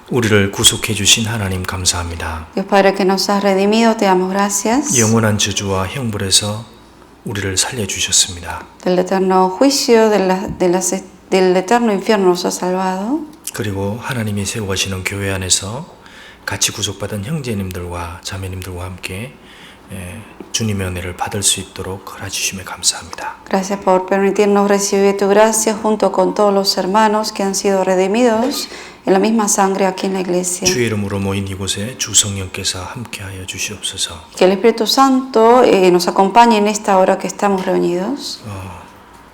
우리를 구속해 주신 하나님 감사합니다. Dios Padre que nos has redimido, te damos gracias. 영원한 저주와 형벌에서 우리를 살려 주셨습니다. Del eterno juicio, del eterno infierno nos has salvado. 그리고 하나님이 세워가시는 교회 안에서 같이 구속받은 형제님들과 자매님들과 함께 주님의 은혜를 받을 수 있도록 허락해 주심에 감사합니다. Gracias por permitirnos recibir tu gracia junto con todos los hermanos que han sido redimidos en la misma sangre aquí en la iglesia. 주의 이름으로 모인 이곳에 주 성령께서 함께하여 주시옵소서. Que el Espíritu Santo nos acompañe en esta hora que estamos reunidos.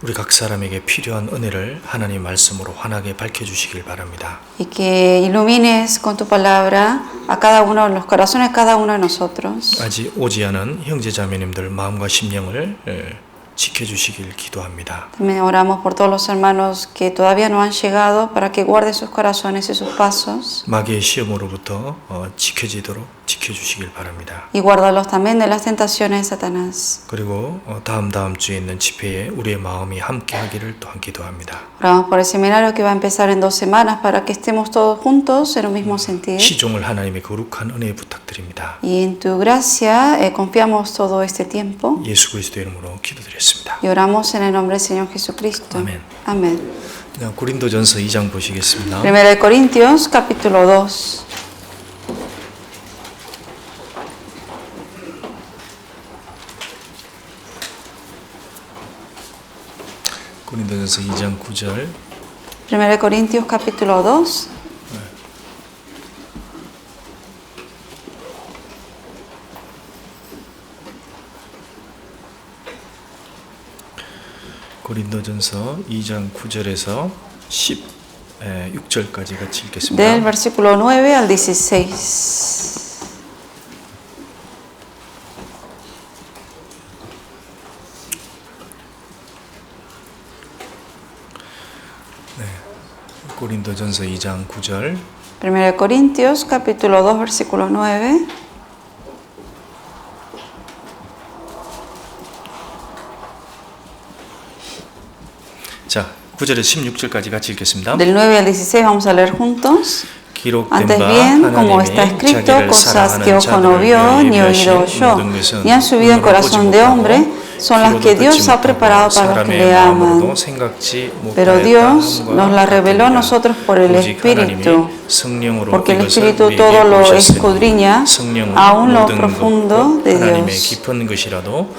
우리 각 사람에게 필요한 은혜를 하나님 말씀으로 환하게 밝혀주시길 바랍니다. Y que ilumines con tu palabra a cada uno de los corazones de cada uno de nosotros. 아직 오지 않은 형제자매님들 마음과 심령을 지켜주시길 기도합니다. También oramos por todos los hermanos que todavía no han llegado para que guarde sus corazones y sus pasos. 마귀의 시험으로부터 지켜주시길 바랍니다. Y guárdalos también de las tentaciones de Satanás. 그리고 다음 주에 있는 집회에 우리의 마음이 함께하기를 또한 기도합니다. Oramos por el seminario que va a empezar en 2 semanas para que estemos todos juntos en un mismo sentir. 시종을 하나님의 거룩한 은혜에 부탁드립니다. Y en tu gracia confiamos todo este tiempo. 예수 그리스도의 이름으로 기도드렸습니다. Y oramos en el nombre del Señor Jesucristo. Amén. Amén. 고린도전서 2장 보시겠습니다. 1 Corintios capítulo 2. 고린도전서 2장 9절. 1 Corintios capítulo 2. 고린도전서 2장 9절에서 16절까지 같이 읽겠습니다. Del versículo 9 al 16. 고린도전서 2장 9절. 1 Corintios capítulo 2 versículo 9. 자, 9절에서 16절까지 같이 읽겠습니다. Del 9 al 16 vamos a leer juntos. 기록된 Antes 바 bien, como 하나님이 está escrito, 자기를 cosas que 사랑하는 ojo no 자들을 vio, 위하여 ni oído 예비하신 oyó, 모든 것은 ni han subido en 눈으로 corazón 보지 de 못하고 hombre, son las que 귀로도 Dios 듣지 ha preparado 못하고 para los que 사람의 le 마음으로도 aman. 생각지 Pero 못하였다 Dios 함과 nos la reveló a 같으니라. nosotros por el 오직 Espíritu, 하나님이 성령으로 porque el 이것을 Espíritu 우리에게 todo lo 보셨으니 escudriña, 성령은 aún lo 모든 profundo 것과 de 하나님의 Dios. 깊은 것이라도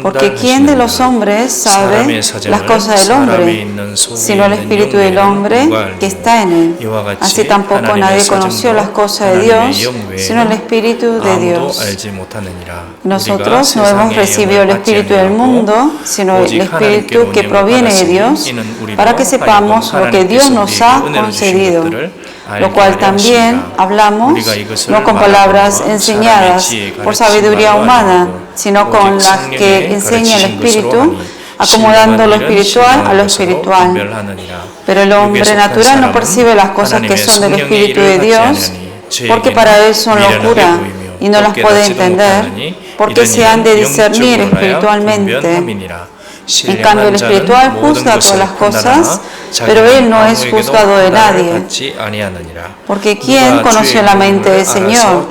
Porque ¿quién de los hombres sabe las cosas del hombre, sino el Espíritu del hombre que está en él? Así tampoco nadie conoció las cosas de Dios, sino el Espíritu de Dios. Nosotros no hemos recibido el Espíritu del mundo, sino el Espíritu que proviene de Dios, para que sepamos lo que Dios nos ha concedido, lo cual también hablamos no con palabras enseñadas por sabiduría humana, sino con las que enseña el Espíritu, acomodando lo espiritual a lo espiritual. Pero el hombre natural no percibe las cosas que son del Espíritu de Dios, porque para él son locura y no las puede entender, porque se han de discernir espiritualmente. En cambio, el espiritual juzga todas las cosas, pero él no es juzgado de nadie. Porque ¿quién conoció la mente del Señor?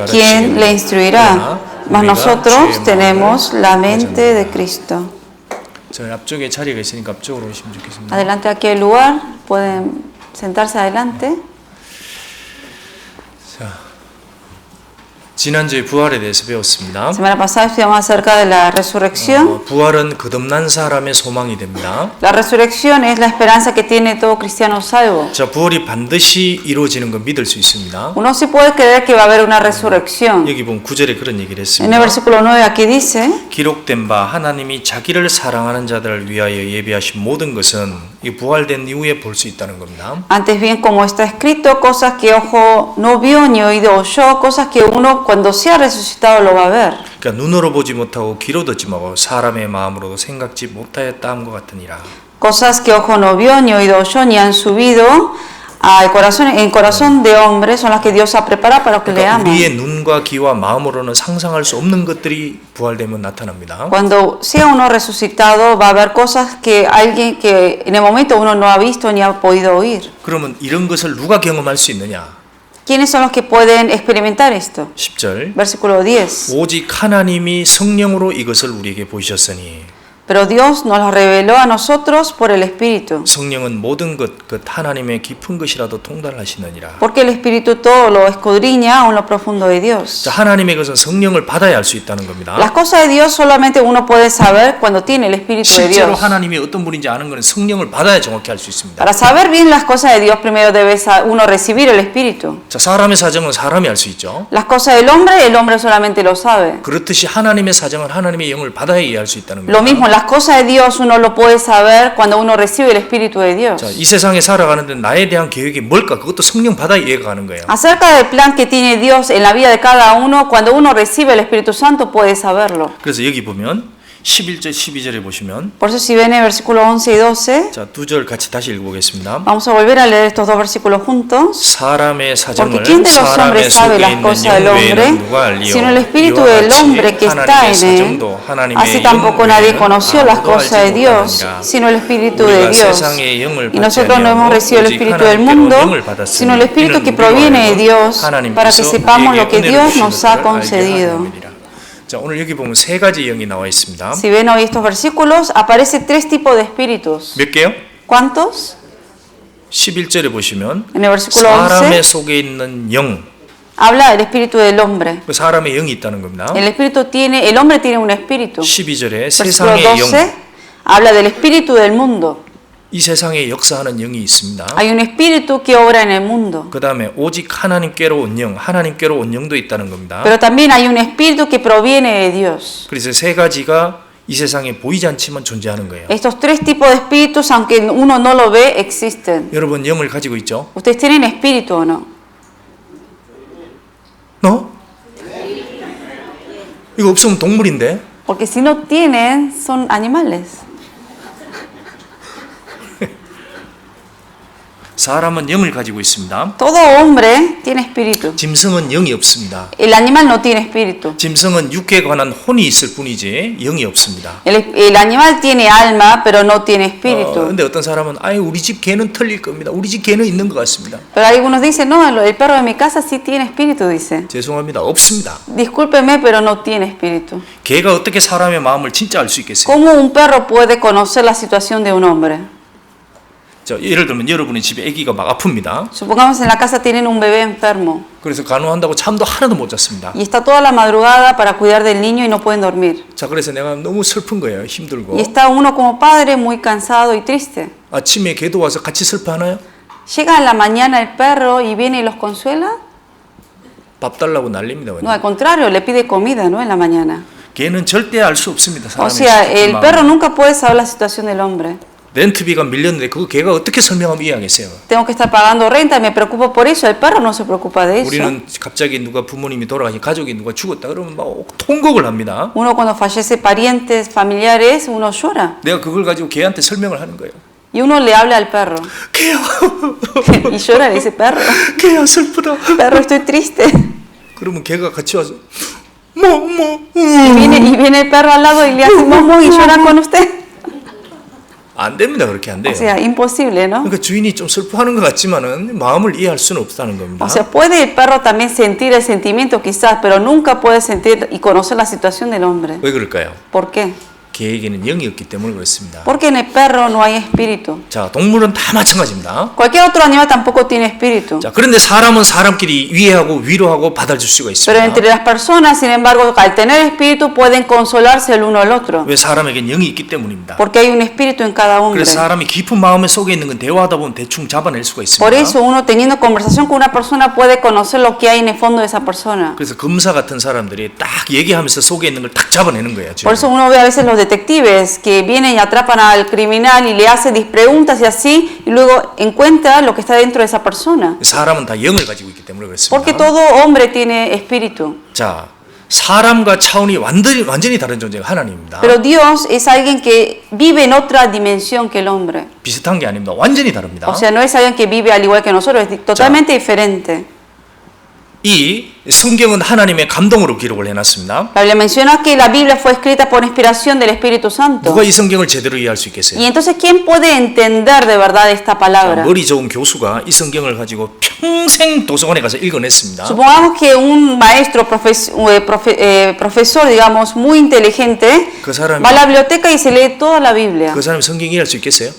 ¿Quién le instruirá? Mas nosotros tenemos la mente de Cristo. Adelante, aquí hay lugar, pueden sentarse adelante. 지난주에 부활에 대해서 배웠습니다. Semana pasada estudiamos acerca de la resurrección. 부활은 거듭난 사람의 소망이 됩니다. La resurrección es la esperanza que tiene todo cristiano salvo. 자, 부활이 반드시 이루어지는 걸 믿을 수 있습니다. Uno sí puede creer que va a haber una resurrección. 여기 보면 9절에 그런 얘기를 En 했습니다. el versículo 9 aquí dice, 기록된 바 하나님이 자기를 사랑하는 자들을 위하여 예비하신 모든 것은 이 부활된 이후에 볼 수 있다는 겁니다. antes bien como está escrito, cosas que ojo no vio ni oído oyó, cosas que uno cuando sea resucitado lo va a ver. 그러니까 눈으로 보지 못하고 귀로 듣지 못하고 사람의 마음으로도 생각지 못하였다 함과 같으니라. Cosas que ojo no vio ni oído oyó ni han subido al corazón, en corazón de hombre son las que Dios ha preparado para los que le 그러니까 aman. 우리의 눈과 귀와 마음으로는 상상할 수 없는 것들이 부활되면 나타납니다. Cuando sea uno resucitado va a haber cosas que alguien que en el momento uno no ha visto ni ha podido oír. 그러면 이런 것을 누가 경험할 수 있느냐? ¿Quiénes son los que pueden experimentar esto? 10절 Versículo 10. 오직 하나님이 성령으로 이것을 우리에게 보이셨으니 Pero Dios nos lo reveló a nosotros por el Espíritu. 성령은 모든 것 하나님의 깊은 것이라도 통달하시느니라. Porque el Espíritu todo lo escudriña aún lo profundo de Dios. 자, 하나님의 것은 성령을 받아야 알 수 있다는 겁니다. Las cosas de Dios solamente uno puede saber cuando tiene el Espíritu de 실제로 Dios. 하나님이 어떤 분인지 아는 것은 성령을 받아야 정확히 알 수 있습니다. Para saber bien las cosas de Dios, primero debe uno recibir el Espíritu. 자, 사람의 사정은 사람이 알 수 있죠. Las cosas del hombre, el hombre solamente lo sabe. 그렇듯이 하나님의 사정은 하나님의 영을 받아야 이해할 수 있다는 Lo 겁니다. mismo, las cosas de Dios uno lo puede saber cuando uno recibe el Espíritu de Dios. 자, 이 세상에 살아가는데 나에 대한 계획이 뭘까? 그것도 성령 받아 이해가 가는 거예요. Acerca del plan que tiene Dios en la vida de cada uno, cuando uno recibe el Espíritu Santo puede saberlo. 그래서 여기 보면 11절 12절에 보시면 Por eso si ven el versículo 11 y 12, 자, 두 절 같이 다시 읽어보겠습니다. vamos a volver a leer estos dos versículos juntos. 사람의 사정을 Porque ¿quién de los 사람의 hombres sabe 속에 las 있는 cosas del 영 hombre, 외에는 누가 알리요? sino el espíritu 이와 del 같이 hombre que está 하나님의 en él? 사정도 하나님의 Así 영 tampoco nadie 외에는 conoció las 아무도 cosas de 알지 Dios, 못하느니라. sino el espíritu de 우리가 Dios. 세상의 영을 Y 받지 nosotros no hemos 아니하고 recibido el 오직 espíritu del 하나님께로 mundo, 영을 받았으니 sino el espíritu 이는 que 우리로 proviene de 하여금 Dios, para que 하나님께서 sepamos lo 우리에게 que 은혜를 Dios nos 주신 ha 것을 알게 concedido. 하느니라. 자, 오늘 여기 보면 세 가지 영이 나와 있습니다. Si ven hoy estos versículos, aparece tres tipos de espíritus. 몇 개요? ¿Cuántos? 11절에 보시면 En el versículo 사람의 11 속에 있는 영, habla del espíritu del hombre. 그 사람의 영이 있다는 겁니다. El hombre tiene un espíritu. 12절에 Versículo 세상의 12 영, habla del espíritu del mundo. 이 세상에 역사하는 영이 있습니다. Hay un espíritu que obra en el mundo. 그 다음에 오직 하나님께로 온 영, 하나님께로 온 영도 있다는 겁니다. Pero también hay un espíritu que proviene de Dios. 그래서 세 가지가 이 세상에 보이지 않지만 존재하는 거예요. Estos tres tipos de espíritus, aunque uno no lo ve, existen. 여러분 영을 가지고 있죠? ¿Ustedes tienen espíritu o no? 너? 이거 없으면 동물인데? Porque si no tienen, son animales. 사람은 영을 가지고 있습니다. Todo hombre tiene espíritu. 짐승은 영이 없습니다. El animal no tiene espíritu. 짐승은 육에 관한 혼이 있을 뿐이지 영이 없습니다. El animal tiene alma, pero no tiene espíritu. 근데 어떤 사람은 아유 우리 집 개는 틀릴 겁니다. 우리 집 개는 있는 것 같습니다. Pero algunos dicen, no, el perro de mi casa sí tiene espíritu, dice. 죄송합니다. 없습니다. Discúlpeme, pero no tiene espíritu. 개가 어떻게 사람의 마음을 진짜 알 수 있겠어요? ¿Cómo un perro puede conocer la situación de un hombre? 자, 예를 들면 여러분의 집에 아기가 막 아픕니다. Supongamos en la casa tienen un bebé enfermo 그래서 간호한다고 잠도 하나도 못 잤습니다. y está toda la madrugada para cuidar del niño y no pueden dormir. 자, 그래서 내가 너무 슬픈 거예요. 힘들고. Y está uno como padre muy cansado y triste. 아침에 개도 와서 같이 슬퍼하나요? Llega en la mañana el perro y viene y los consuela. 밥 달라고 난립니다. No, al contrario, le pide comida, ¿no? En la mañana. 개는 절대 알 수 없습니다. O 사람의 sea, 깊은 el 마음을. perro nunca puede saber la situación del hombre. 렌트비가 밀렸는데 그거 개가 어떻게 설명하면 이해하겠어요? Tengo que estar pagando renta y me preocupo por eso. El perro no se preocupa de eso. 우리는 갑자기 누가 부모님이 돌아가시 가족이 누가 죽었다 그러면 막 통곡을 합니다. Uno cuando fallece parientes, familiares, uno llora. 내가 그걸 가지고 개한테 설명을 하는 거예요. Y uno le habla al perro. 개야, Y llora, le dice, perro, 개야 슬프다. perro, estoy triste. 그러면 개가 같이 와서 Y viene el perro al lado y le hace momo y llora con usted. 안 됩니다. 그렇게 안 돼요. O sea, imposible, ¿no? 그러니까 주인이 좀 슬퍼하는 것 같지만은 마음을 이해할 수는 없다는 겁니다. O sea, puede el perro también sentir el sentimiento quizás, pero nunca puede sentir y conocer la situación del hombre. 왜 그럴까요? ¿Por qué? 개에게는 영이 없기 때문에 그렇습니다. Porque en el perro no hay espíritu. 자, 동물은 다 마찬가지입니다. Cualquier otro animal tampoco tiene espíritu. 자, 그런데 사람은 사람끼리 이해하고 위로하고 받아줄 수가 Pero 있습니다. entre las personas, sin embargo, al tener espíritu pueden consolarse el uno al otro. 왜 사람에겐 영이 있기 때문입니다. Porque hay un espíritu en cada hombre. 그래서 사람이 깊은 마음의 속에 있는 건 대화하다 보면 대충 잡아낼 수가 있습니다. Por eso uno teniendo conversación con una persona puede conocer lo que hay en el fondo de esa persona. 그래서 검사 같은 사람들이 딱 얘기하면서 속에 있는 걸 딱 잡아내는 거예요. Por eso uno ve a veces los detectives que vienen y atrapan al criminal y le hacen preguntas y así, y luego encuentra lo que está dentro de esa persona. 사람은 다 영을 가지고 있기 때문에 Porque 그렇습니다. todo hombre tiene espíritu. 자, 사람과 차원이 완전히 다른 존재가 하나님입니다. Pero Dios es alguien que vive en otra dimensión que el hombre. 비슷한 게 아닙니다. 완전히 다릅니다. O sea, no es alguien que vive al igual que nosotros, es totalmente diferente. 이 성경은 하나님의 감동으로 기록을 해놨습니다. La Biblia menciona que la Biblia fue escrita por inspiración del Espíritu Santo. 누가 이 성경을 제대로 이해할 수 있겠어요? Y entonces, ¿quién puede entender de verdad esta palabra? 머리 좋은 교수가 이 성경을 가지고 평생 도서관에 가서 읽어냈습니다. Supongamos que un maestro, profesor, digamos, muy inteligente, 그 사람이 va a la biblioteca y se lee toda la Biblia. 그 사람이 성경 이해할 수 있겠어요?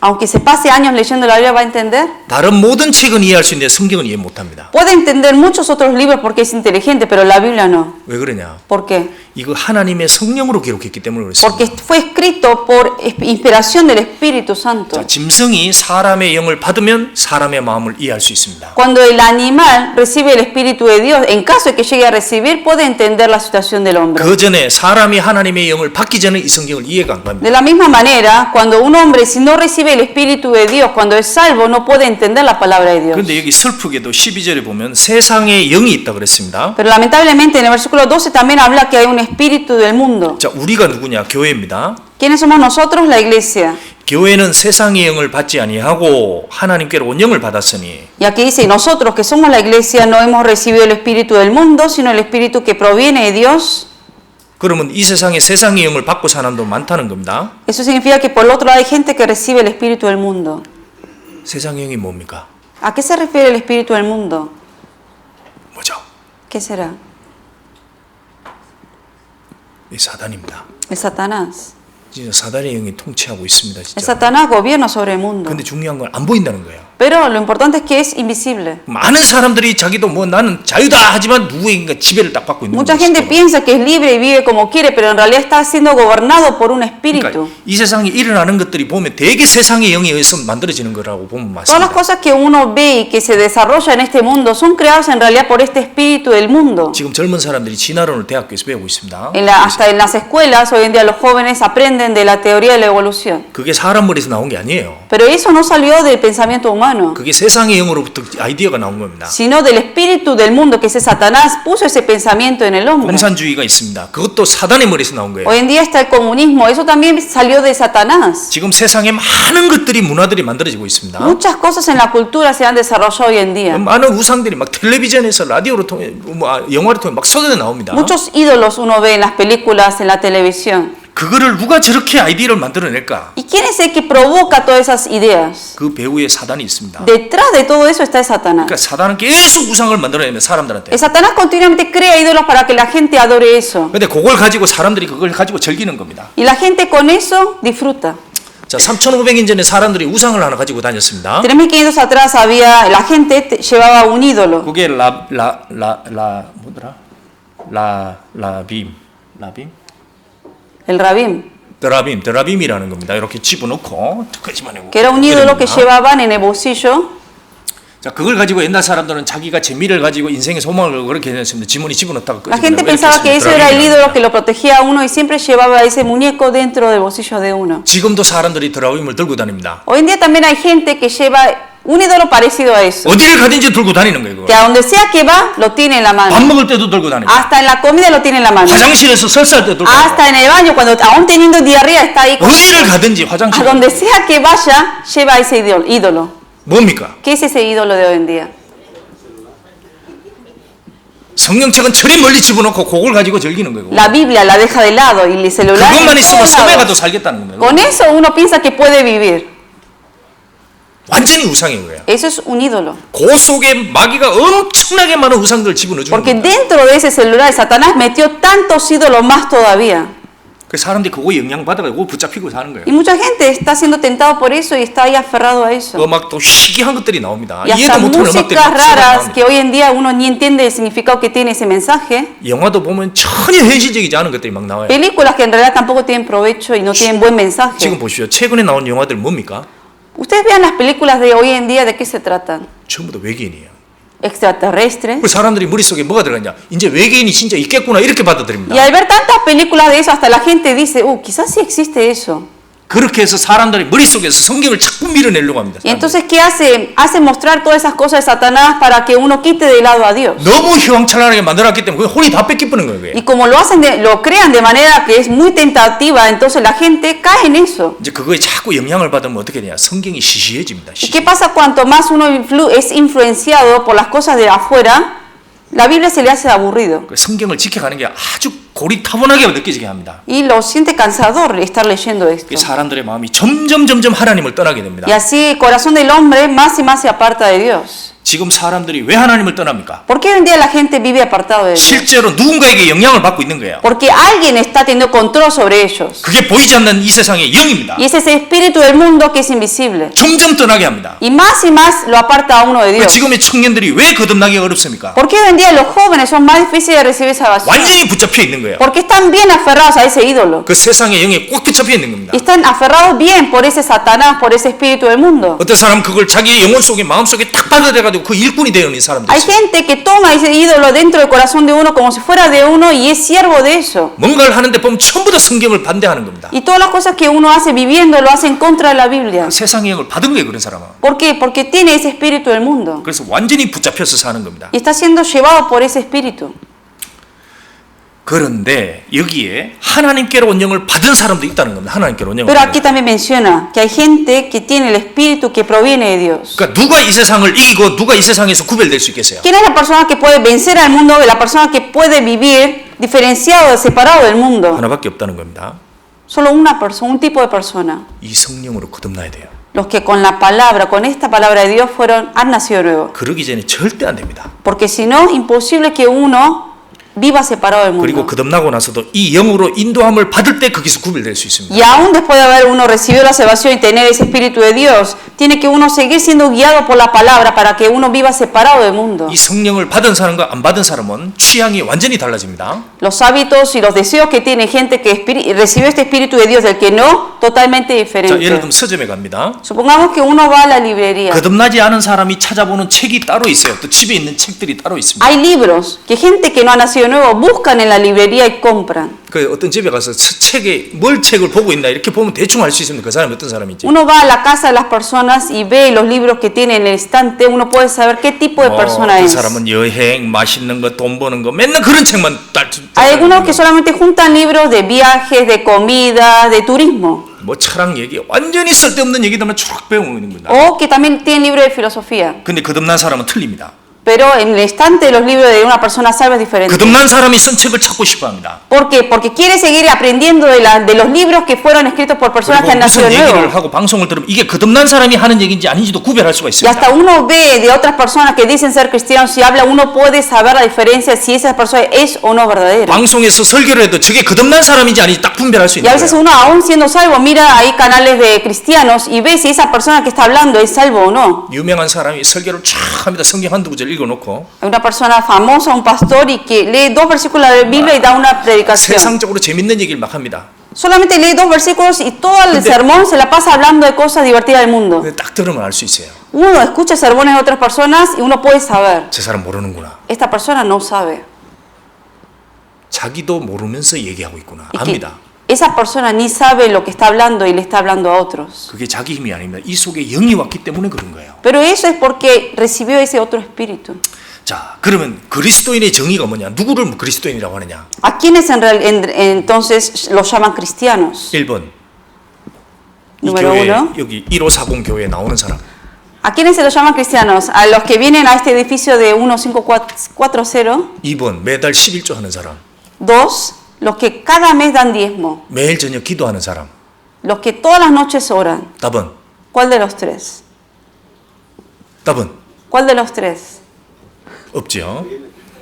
Aunque se pase años leyendo la Biblia, ¿va a entender? 다른 모든 책은 이해할 수 있는데 성경은 이해 못합니다. Puede entender muchos otros libros porque es inteligente, pero la Biblia no. 왜 그러냐? ¿Por qué? 이거 하나님의 성령으로 기록했기 때문에 Porque 그렇습니다. fue escrito por inspiración del Espíritu Santo. 자, 짐승이 사람의 영을 받으면 사람의 마음을 이해할 수 있습니다. Cuando el animal recibe el Espíritu de Dios, en caso de que llegue a recibir, puede entender la situación del hombre. 그 전에 사람이 하나님의 영을 받기 전에 이 성경을 이해가 안 갑니다. De la misma manera, cuando un hombre, si no recibe el Espíritu de Dios, cuando es salvo, no puede entender la palabra de Dios. 그런데 여기 슬프게도 12절에 보면 세상에 영이 있다 그랬습니다. Pero lamentablemente en el versículo 12 también habla que hay un espíritu del mundo. 자, 우리가 누구냐? 교회입니다. ¿Quiénes somos nosotros? La iglesia. 교회는 세상의 영을 받지 아니하고 하나님께로 온 영을 받았으니 Y aquí dice, nosotros que somos la iglesia no hemos recibido el espíritu del mundo, sino el espíritu que proviene de Dios. 그러면 이 세상에 세상의 영을 받고 사는 사람도 많다는 겁니다. Eso significa que por el otro lado hay gente que recibe el espíritu del mundo. 세상의 영이 뭡니까? ¿A qué se refiere el espíritu del mundo? 뭐죠? ¿Qué será? 이 사단입니다. Es Satanás. 진짜 사단의 영이 통치하고 있습니다. El 진짜. Satanás gobierna sobre el mundo. 근데 중요한 건 안 보인다는 거예요. Pero lo importante es que es invisible. 많은 사람들이 자기도 뭐 나는 자유다 하지만 누구인가 지배를 딱 받고 있는 Mucha 거예요. gente piensa que es libre y vive como quiere, pero en realidad está siendo gobernado por un espíritu. 그러니까 이 세상에 일어나는 것들이 보면 대개 세상의 영에 의해서 만들어지는 거라고 보면 Todas las 맞습니다. cosas que uno ve y que se desarrolla en este mundo son creadas en realidad por este espíritu del mundo. 지금 젊은 사람들이 진화론을 대학교에서 배우고 있습니다. Hasta en las escuelas hoy en día los jóvenes aprenden de la teoría de la evolución. 그게 사람 머리에서 나온 게 아니에요. Pero eso no salió del pensamiento humano, 그게 세상의 영으로부터 아이디어가 나온 겁니다. sino del espíritu del mundo, que ese Satanás puso ese pensamiento en el hombre. 공산주의가 있습니다. 그것도 사단의 머리에서 나온 거예요. Hoy en día está el comunismo, eso también salió de Satanás. 지금 세상에 많은 것들이 문화들이 만들어지고 있습니다. Muchas cosas en la cultura se han desarrollado hoy en día. 많은 우상들이 막 텔레비전에서 라디오로 통해 영화를 통해 막 쏟아져 나옵니다. Muchos ídolos uno ve en las películas, en la televisión. 그거를 누가 저렇게 아이디어를 만들어낼까? ¿Y quién es el que provoca todas esas ideas? 그 배후에 사단이 있습니다. Detrás de todo eso está el Satanás. 그러니까 사단은 계속 우상을 만들어내면 사람들한테. El Satanás continuamente crea ídolos para que la gente adore eso. 근데 그걸 가지고 사람들이 그걸 가지고 즐기는 겁니다. Y la gente con eso disfruta. 자, 3,500년 전에 사람들이 우상을 하나 가지고 다녔습니다. 3500 atrás había, la gente llevaba un ídolo. 그게 뭐더라? 라빔. El rabim, 드라빔이라는 겁니다. 이렇게 집어넣고 끄지만 que era un ídolo que llevaban en el bolsillo. 자, 그걸 가지고 옛날 사람들은 자기가 재미를 가지고 인생의 소망을 그렇게 했습니다. 지문이 집어넣다가 La gente pensaba que ese era el ídolo que lo protegía a uno y siempre llevaba ese muñeco dentro del bolsillo de uno. 지금도 사람들이 드라빔을 들고 다닙니다. Hoy en día también hay gente que lleva un ídolo parecido a eso. 어디를 가든지 들고 다니는 거예요. Que a donde sea que va, lo tiene en la 밥 mano. 먹을 때도 들고 다니고 Hasta en la comida lo tiene en la mano. 화장실에서 설사할 때도 들고 다니고 Hasta en el baño, cuando aún teniendo diarrea, está ahí. 어디를 가든지 A 화장실 donde sea que vaya, lleva ese ídolo. 뭡니까? ¿Qué es ese ídolo de hoy en día? 성경책은 저리 멀리 집어넣고 그걸 가지고 즐기는 거예요. La Biblia la deja de lado y el celular. 그것만 en 있으면 todos 섬에 가도 lados. 살겠다는 거예요. Con eso uno piensa que puede vivir. 완전히 우상인 거예요. Eso es un ídolo. 그 속에 마귀가 엄청나게 많은 우상들을 집어넣어 주는 Porque 거예요. dentro de ese celular Satanás metió tantos ídolos más todavía. 그 사람들이 그거 영향받아가지고 붙잡히고 사는 거예요. Y mucha gente está siendo tentado por eso y está ahí aferrado a eso. 음악 또 희귀한 것들이 나옵니다. Y hasta 이해도 못하는 음악들이 músicas 막 raras 나옵니다. que hoy en día uno ni entiende el significado que tiene ese mensaje. 영화도 보면 전혀 현실적이지 않은 것들이 막 나와요. Películas que en realidad tampoco tienen provecho y no tienen buen mensaje. 지금 보시죠. 최근에 나온 영화들 뭡니까? Ustedes vean las películas de hoy en día, ¿de qué se tratan? 전부 다 외계인이에요. Extraterrestres. 그 사람들이 머릿속에 뭐가 들어갔냐? 이제 외계인이 진짜 있겠구나 이렇게 받아들입니다. Y al ver tantas películas de eso, hasta la gente dice, quizás sí existe eso. 그렇게 해서 사람들이 머릿속에서 성경을 자꾸 밀어내려고 합니다. Y entonces, ¿qué hace? Hace mostrar todas esas cosas de Satanás para que uno quite de lado a Dios. 너무 휘황찬란하게 만들어놨기 때문에 그 혼이 다 뺏기버는 거예요. Y como lo hacen, lo crean de manera que es muy tentativa, entonces la gente cae en eso. 이제 그거에 자꾸 영향을 받으면 어떻게 되냐? 성경이 시시해집니다. ¿Y qué pasa cuanto más uno es influenciado por las cosas de afuera? La Biblia se le hace aburrido. 성경을 지켜가는 게 아주 고리타분하게 느껴지게 합니다. Y lo siente cansador estar leyendo esto. 사람들의 마음이 점점 하나님을 떠나게 됩니다. Y así el corazón del hombre más y más se aparta de Dios. 지금 사람들이 왜 하나님을 떠납니까? ¿Por qué hoy en día la gente vive apartado de Dios? 실제로 누군가에게 영향을 받고 있는 거예요. Porque alguien está teniendo control sobre ellos. 그게 보이지 않는 이 세상의 영입니다. Y es ese espíritu del mundo que es invisible. 점점 떠나게 합니다. Y más lo aparta a uno de Dios. 지금의 청년들이 왜 거듭나기가 어렵습니까? ¿Por qué hoy en día los jóvenes son más difíciles de recibir salvación? 완전히 붙잡혀 있는 거예요. Porque están bien aferrados a ese ídolo. 그 세상의 영에 꽉 붙잡혀 있는 겁니다. Y están aferrados bien por ese Satanás, por ese espíritu del mundo. 어떤 사람은 그걸 자기의 영혼 속에 마음 속에 딱 받아들여가지고 그 일꾼이 되어 있는 사람도 Hay 있어요. gente que toma ese ídolo dentro del corazón de uno como si fuera de uno y es siervo de eso. 뭔가를 하는데 보면 전부 다 성경을 반대하는 겁니다. Y todas las cosas que uno hace viviendo lo hace en contra de la Biblia. 세상의 영을 받은 거예요, 그런 사람은. ¿Por qué? Porque tiene ese espíritu del mundo. 그래서 완전히 붙잡혀서 사는 겁니다. Y está siendo llevado por ese espíritu. 그런데 여기에 하나님께로 온 영을 받은 사람도 있다는 겁니다. 하나님께로 온 영을. Pero aquí también menciona que hay gente que tiene el espíritu que proviene de Dios. 그러니까 누가 이 세상을 이기고 누가 이 세상에서 구별될 수 있겠어요? ¿Quién es la persona que puede vencer al mundo, la persona que puede vivir diferenciado, separado del mundo? 하나밖에 없다는 겁니다. Solo una persona, un tipo de persona. 이 성령으로 거듭나야 돼요. Los que con la palabra, con esta palabra de Dios han nacido de nuevo. 그러기 전에 절대 안 됩니다. Porque si no, imposible que uno viva separado del 그리고 mundo. 거듭나고 나서도 이 영으로 인도함을 받을 때 거기서 구별될 수 있습니다. Y aún después de haber uno recibido la salvación y tener ese espíritu de Dios, tiene que uno seguir siendo guiado por la palabra para que uno viva separado del mundo. 이 성령을 받은 사람과 안 받은 사람은 취향이 완전히 달라집니다. Los hábitos y los deseos que tiene gente que recibió este espíritu de Dios del que no, totalmente 자, 예를 diferente. 들면 서점에 갑니다. Supongamos que uno va a la librería. 거듭나지 않은 사람이 찾아보는 책이 따로 있어요. 또 집에 있는 책들이 따로 있습니다. Hay libros que gente que no ha nacido de nuevo buscan en la librería y compran. 그 어떤 집에 가서 책에 뭘 책을 보고 있나 이렇게 보면 대충 알 수 있습니다. 그 사람이 어떤 사람인지. Uno va a la casa de las personas y ve los libros que tiene en el estante, uno puede saber qué tipo de persona 그 es. 사람은 여행, 맛있는 거, 돈 버는 거 맨날 그런 책만 Hay algunos que solamente juntan libros de viajes, de comida, de turismo. 뭐 철학 얘기 완전히 쓸데없는 얘기들만 쭉 배우고 있는 겁니다. O que también tienen libros de filosofía. 근데 거듭난 사람은 틀립니다. Pero en el estante de los libros de una persona salva es diferente. 거듭난 사람이 쓴 책을 찾고 싶어 합니다. ¿Por qué? Porque quiere seguir aprendiendo de los libros que fueron escritos por personas que 그리고 han nacido 무슨 de 얘기를 nuevo. 하고 방송을 들으면 이게 거듭난 사람이 하는 얘기인지 아닌지도 구별할 수가 Y 있습니다. hasta uno ve de otras personas que dicen ser cristianos y habla, uno puede saber la diferencia si esa persona es o no verdadera. 방송에서 설교를 해도 저게 거듭난 사람인지 아닌지 딱 분별할 수 Y a 있는 veces 거예요. uno, aún siendo salvo, mira ahí canales de cristianos y ve si esa persona que está hablando es salvo o no. 유명한 사람이 설교를 쫙 합니다. 성경 한두 구절 읽어놓고 Hay una persona famosa, un pastor, y que lee 2 versículos de la Biblia y da una predicación. 세상적으로 재밌는 얘기를 막 합니다. Solamente lee 2 versículos y todo el 근데- sermón se la pasa hablando de cosas divertidas del mundo. 근데 딱 들으면 알 수 있어요. Uno escucha sermones de otras personas y uno puede saber, 저 사람 모르는구나. esta persona no sabe. 자기도 모르면서 얘기하고 있구나. Y que 압니다. esa persona ni sabe lo que está hablando y le está hablando a otros. 그게 자기 힘이 아닙니다. 이 속에 영이 왔기 때문에 그런 거예요. Pero eso es porque recibió ese otro espíritu. 자, 그러면 그리스도인의 정의가 뭐냐? 누구를 그리스도인이라고 하느냐? ¿A quiénes entonces los llaman cristianos? 1번. 이 Número 교회 1. 여기 1540 교회에 나오는 사람. ¿A quiénes se los llaman cristianos? A los que vienen a este edificio de 1540. 2번. 매달 11조 하는 사람. 2. Los que cada mes dan diezmo. 매일 저녁 기도하는 사람. Los que todas las noches oran. 답은? ¿Cuál de los tres? 답은? ¿Cuál de los tres? 없죠.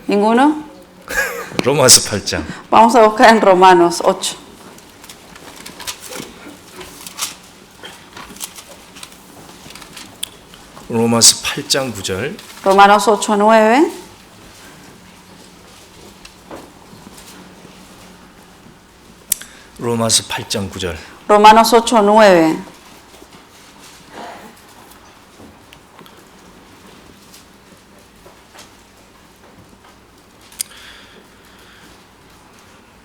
¿Ninguno? 로마서 8장. Vamos a buscar en Romanos 8. 로마서 8장 9절. Romanos 8, 9. 로마서 8장 9절. Romanos 8, 9.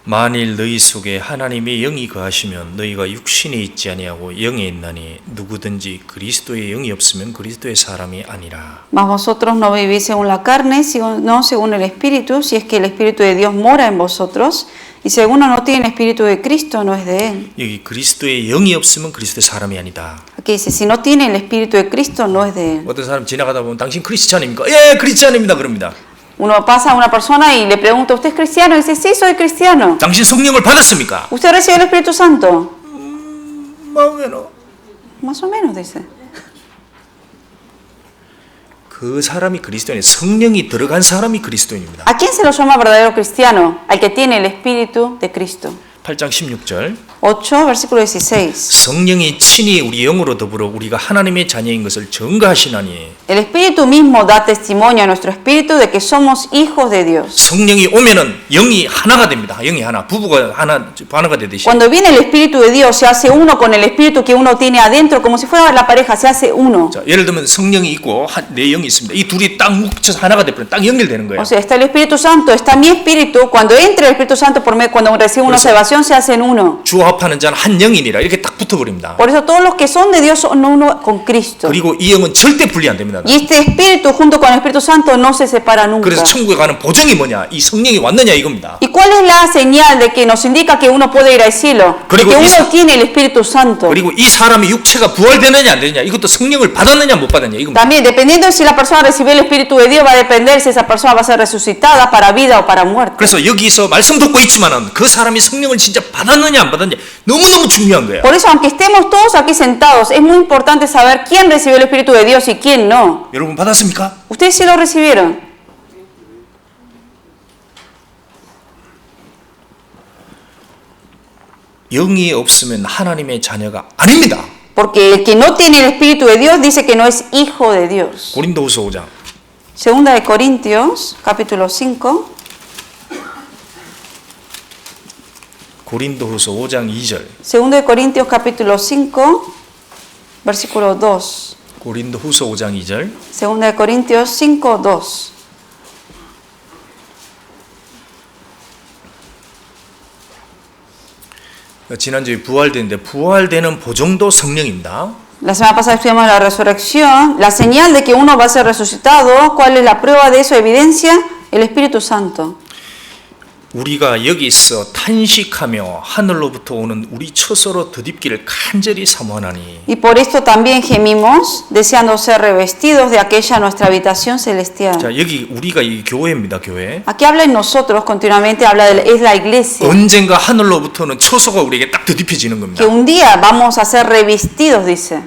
만일 너희 속에 하나님의 영이 거하시면 너희가 육신에 있지 아니하고 영에 있나니 누구든지 그리스도의 영이 없으면 그리스도의 사람이 아니라. Mas vosotros no vivís según la carne, sino según el Espíritu, si es que el Espíritu de Dios mora en vosotros, y si alguno no tiene el Espíritu de Cristo, no es de él. 여기 그리스도의 영이 없으면 그리스도의 사람이 아니다. Aquí dice, si no tiene el Espíritu de Cristo, no es de él. 어떤 사람 지나가다 보면 당신 크리스찬입니까? 예, 크리스찬입니다. 그럽니다. Uno pasa a una persona y le pregunta, ¿usted es cristiano? Y dice, sí, soy cristiano. 당신 성령을 받았습니까? ¿Usted recibió el Espíritu Santo? 마음에는 Más o menos, dice. 그 그 사람이 그리스도인이 성령이 들어간 사람이 그리스도인입니다. ¿A quién se lo llama verdadero cristiano? Al que tiene el Espíritu de Cristo. 8장 16절 8, versículo 16. 성령이 친히 우리 영으로 더불어 우리가 하나님의 자녀인 것을 증거하시나니 El Espíritu mismo da testimonio a nuestro espíritu de que somos hijos de Dios. 성령이 오면은 영이 하나가 됩니다. 영이 하나. 부부가 하나가 되듯이. Cuando viene el Espíritu de Dios, se hace uno con el Espíritu que uno tiene adentro, como si fuera la pareja, se hace uno. 자, 예를 들면 성령이 있고 내 영이 있습니다. 이 둘이 딱 뭉쳐서 하나가 되버리면 딱 연결되는 거예요. O sea, está el Espíritu Santo, está mi espíritu. Cuando entra el Espíritu Santo por medio, cuando recibe una salvación, se hacen uno. 주합하는 자는 한 영이니라 이렇게 딱 붙어버립니다. Por eso todos los que son de Dios son uno con Cristo. 그리고 이 영은 절대 분리 안 됩니다. Y este Espíritu junto con el Espíritu Santo no se separa nunca. 그래서 천국에 가는 보증이 뭐냐? 이 성령이 왔느냐 이겁니다. ¿Y cuál es la señal de que nos indica que uno puede ir al cielo? Que uno tiene el Espíritu Santo. 그리고 이 사람의 육체가 부활되느냐 안 되느냐 이것도 성령을 받았느냐 못 받았느냐 이겁니다. También dependiendo de si la persona recibió el Espíritu de Dios va a depender si esa persona va a ser resucitada para vida o para muerte. 그래서 여기서 말씀 듣고 있지만은 그 사람이 성령을 진짜 받았느냐 안 받았느냐 너무너무 중요한 거예요. Por eso aunque estemos todos aquí sentados es muy importante saber quién recibió el Espíritu de Dios y quién no. 여러분 받았습니까? ¿Ustedes sí lo recibieron? 영이 없으면 하나님의 자녀가 아닙니다. Porque el que no tiene el Espíritu de Dios dice que no es hijo de Dios. 고린도후서 5장 Segunda de Corintios, capítulo 5. 고린도후서 5장 2절 Segunda de Corintios, capítulo 5, versículo 2. 고린도후서 5장 2절 Segunda de Corintios 5, 2. 지난주에 부활되는데 부활되는 보정도 성령입니다. La semana pasada estudiamos la resurrección. La señal de que uno va a ser resucitado, ¿cuál es la prueba de eso? Evidencia el Espíritu Santo. 우리가 여기서 탄식하며 하늘로부터 오는 우리 처소로 덧입기를 간절히 사모하나니 Y por esto también gemimos, deseando ser revestidos de aquella nuestra habitación celestial. 자, 여기 우리가 이 교회입니다, 교회. Aquí habla en nosotros, continuamente habla de es la iglesia. 언젠가 하늘로부터는 처소가 우리에게 딱 덧입혀지는 겁니다. Que un día vamos a ser revestidos, dice.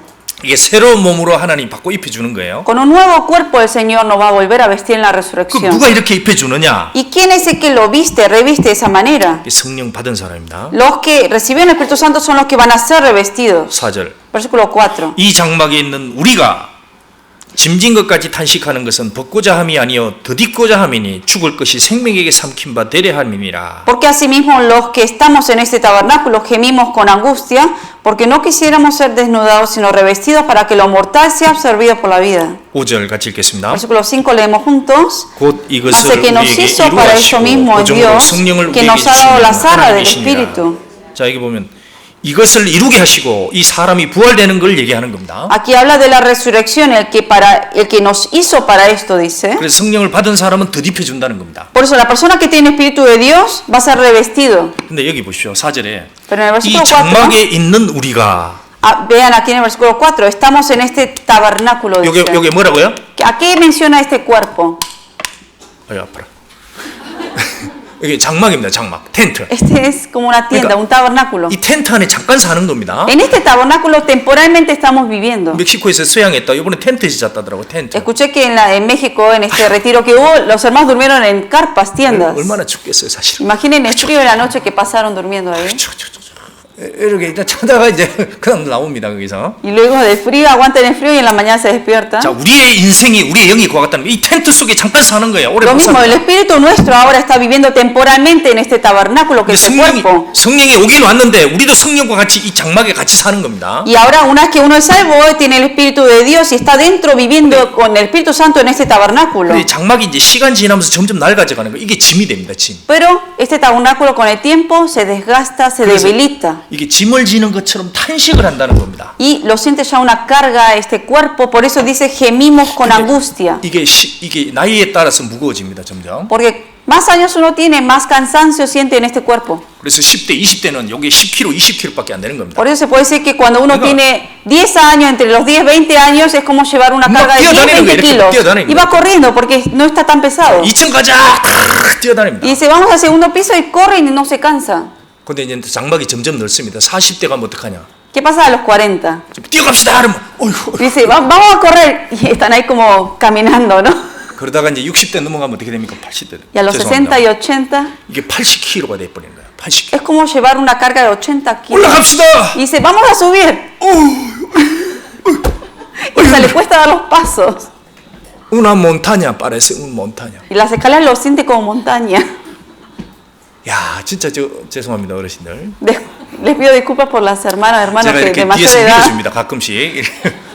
이게 새로운 몸으로 하나님 바꿔 입혀주는 거예요. Con un nuevo cuerpo el Señor nos va a volver a vestir en la 그 resurrección. 누가 이렇게 입혀주느냐? ¿Y quién es el que lo viste, reviste de esa manera? 이게 성령 받은 사람입니다. Los que reciben el Espíritu Santo son los que van a ser revestidos. 4절 Versículo 4. 이 장막에 있는 우리가 짐진 것까지 탄식하는 것은 벗고자 함이 아니요 덧입고자 함이니 죽을 것이 생명에게 삼킨 바 되려 함이니라. Porque asimismo los que estamos en este tabernáculo gemimos con angustia, porque no quisiéramos ser desnudados, sino revestidos para que lo mortal sea absorbido por la vida. 5절 같이 읽겠습니다. Versículo 5 leemos juntos. 곧 Hace 이것을 que nos 우리에게 hizo para eso mismo en 보정으로 Dios, 성령을 que 우리에게 nos ha dado la 주시는 sara del 하나님이시니라. Espíritu. 자, 여기 보면 이것을 이루게 하시고 이 사람이 부활되는 걸 얘기하는 겁니다. Aquí habla de la resurrección, el que nos hizo para esto, dice. 그래서 성령을 받은 사람은 덧입혀 준다는 겁니다. Por eso la persona que tiene Espíritu de Dios va a ser revestido. 근데 여기 보십시오. 4절에 Pero en el 이 versículo 4, 장막에 있는 우리가 vean aquí en el versículo 4, estamos en este tabernáculo, dice. 여기 뭐라고요? ¿A qué menciona este cuerpo? 아유 아파라. 여기 장막입니다. 장막. 텐트. Este es como una tienda, un tabernáculo. 이 텐트 안에 잠깐 사는 겁니다. En este tabernáculo temporalmente estamos viviendo. 멕시코에서 수양했다. 이번에 텐트에서 잤다더라고. 텐트. Escuché que en México, en este retiro que hubo, los hermanos durmieron en carpas, tiendas. 얼마나 춥겠어요, 사실. Imaginen el frío de la noche que pasaron durmiendo ahí. 이렇게 일단 자다가 이제 그다음 나옵니다 거기서. Y luego del frío, aguantan el frío y en la mañana se despiertan. 자, 우리의 인생이 우리의 영이 그와 같다는 이 텐트 속에 잠깐 사는 거예요. 오래 Lo 못 mismo, el 삽니다. espíritu nuestro ahora está viviendo temporalmente en este tabernáculo que es el cuerpo. 성령이 오긴 왔는데 우리도 성령과 같이 이 장막에 같이 사는 겁니다. Y ahora, una vez que uno es salvo, hoy tiene el Espíritu de Dios y está dentro viviendo con el Espíritu Santo en este tabernáculo. 근데 장막이 이제 시간 지나면서 점점 낡아져가는 거. 이게 짐이 됩니다, 짐. Pero este tabernáculo con el tiempo se desgasta, se debilita. 이게 짐을 지는 것처럼 탄식을 한다는 겁니다. Y lo siente ya una carga este cuerpo, por eso dice gemimos con angustia. 이게 나이에 따라서 무거워집니다, 점점. Porque más años uno tiene, más cansancio siente en este cuerpo. 그래서 10대, 20대는 여기 10kg, 20kg밖에 안 되는 겁니다. Por eso se puede decir que cuando uno tiene 10 años, entre los 10 y 20 años, es como llevar una carga de 10, 20 kilos. Y va corriendo porque no está tan pesado. 2층 가자! 뛰어다닙니다. Y dice, vamos al segundo piso y corre y no se cansa. 근데 이제 장막이 점점 넓습니다. 40대 가면 어떡하냐? ¿Qué pasa a los 40? 좀 뛰어갑시다 하면 어이구. Dice, vamos a correr. Y están ahí como caminando, ¿no? 그러다가 이제 60대 넘어가면 어떻게 됩니까? 80대. Y a los 60 y 80 이게 80kg가 돼 버리는 거야. 80kg. es como llevar una carga de 80 kilos. 올라갑시다. Y dice, vamos a subir. Y se le cuesta dar los pasos. Una montaña parece un montaña. Y las escaleras lo siente como montaña. 야, 진짜 죄송합니다, 어르신들. Les pido disculpas por las hermanos 제가 que de 이렇게 mayor 뒤에서 edad. 밀어줍니다. 가끔씩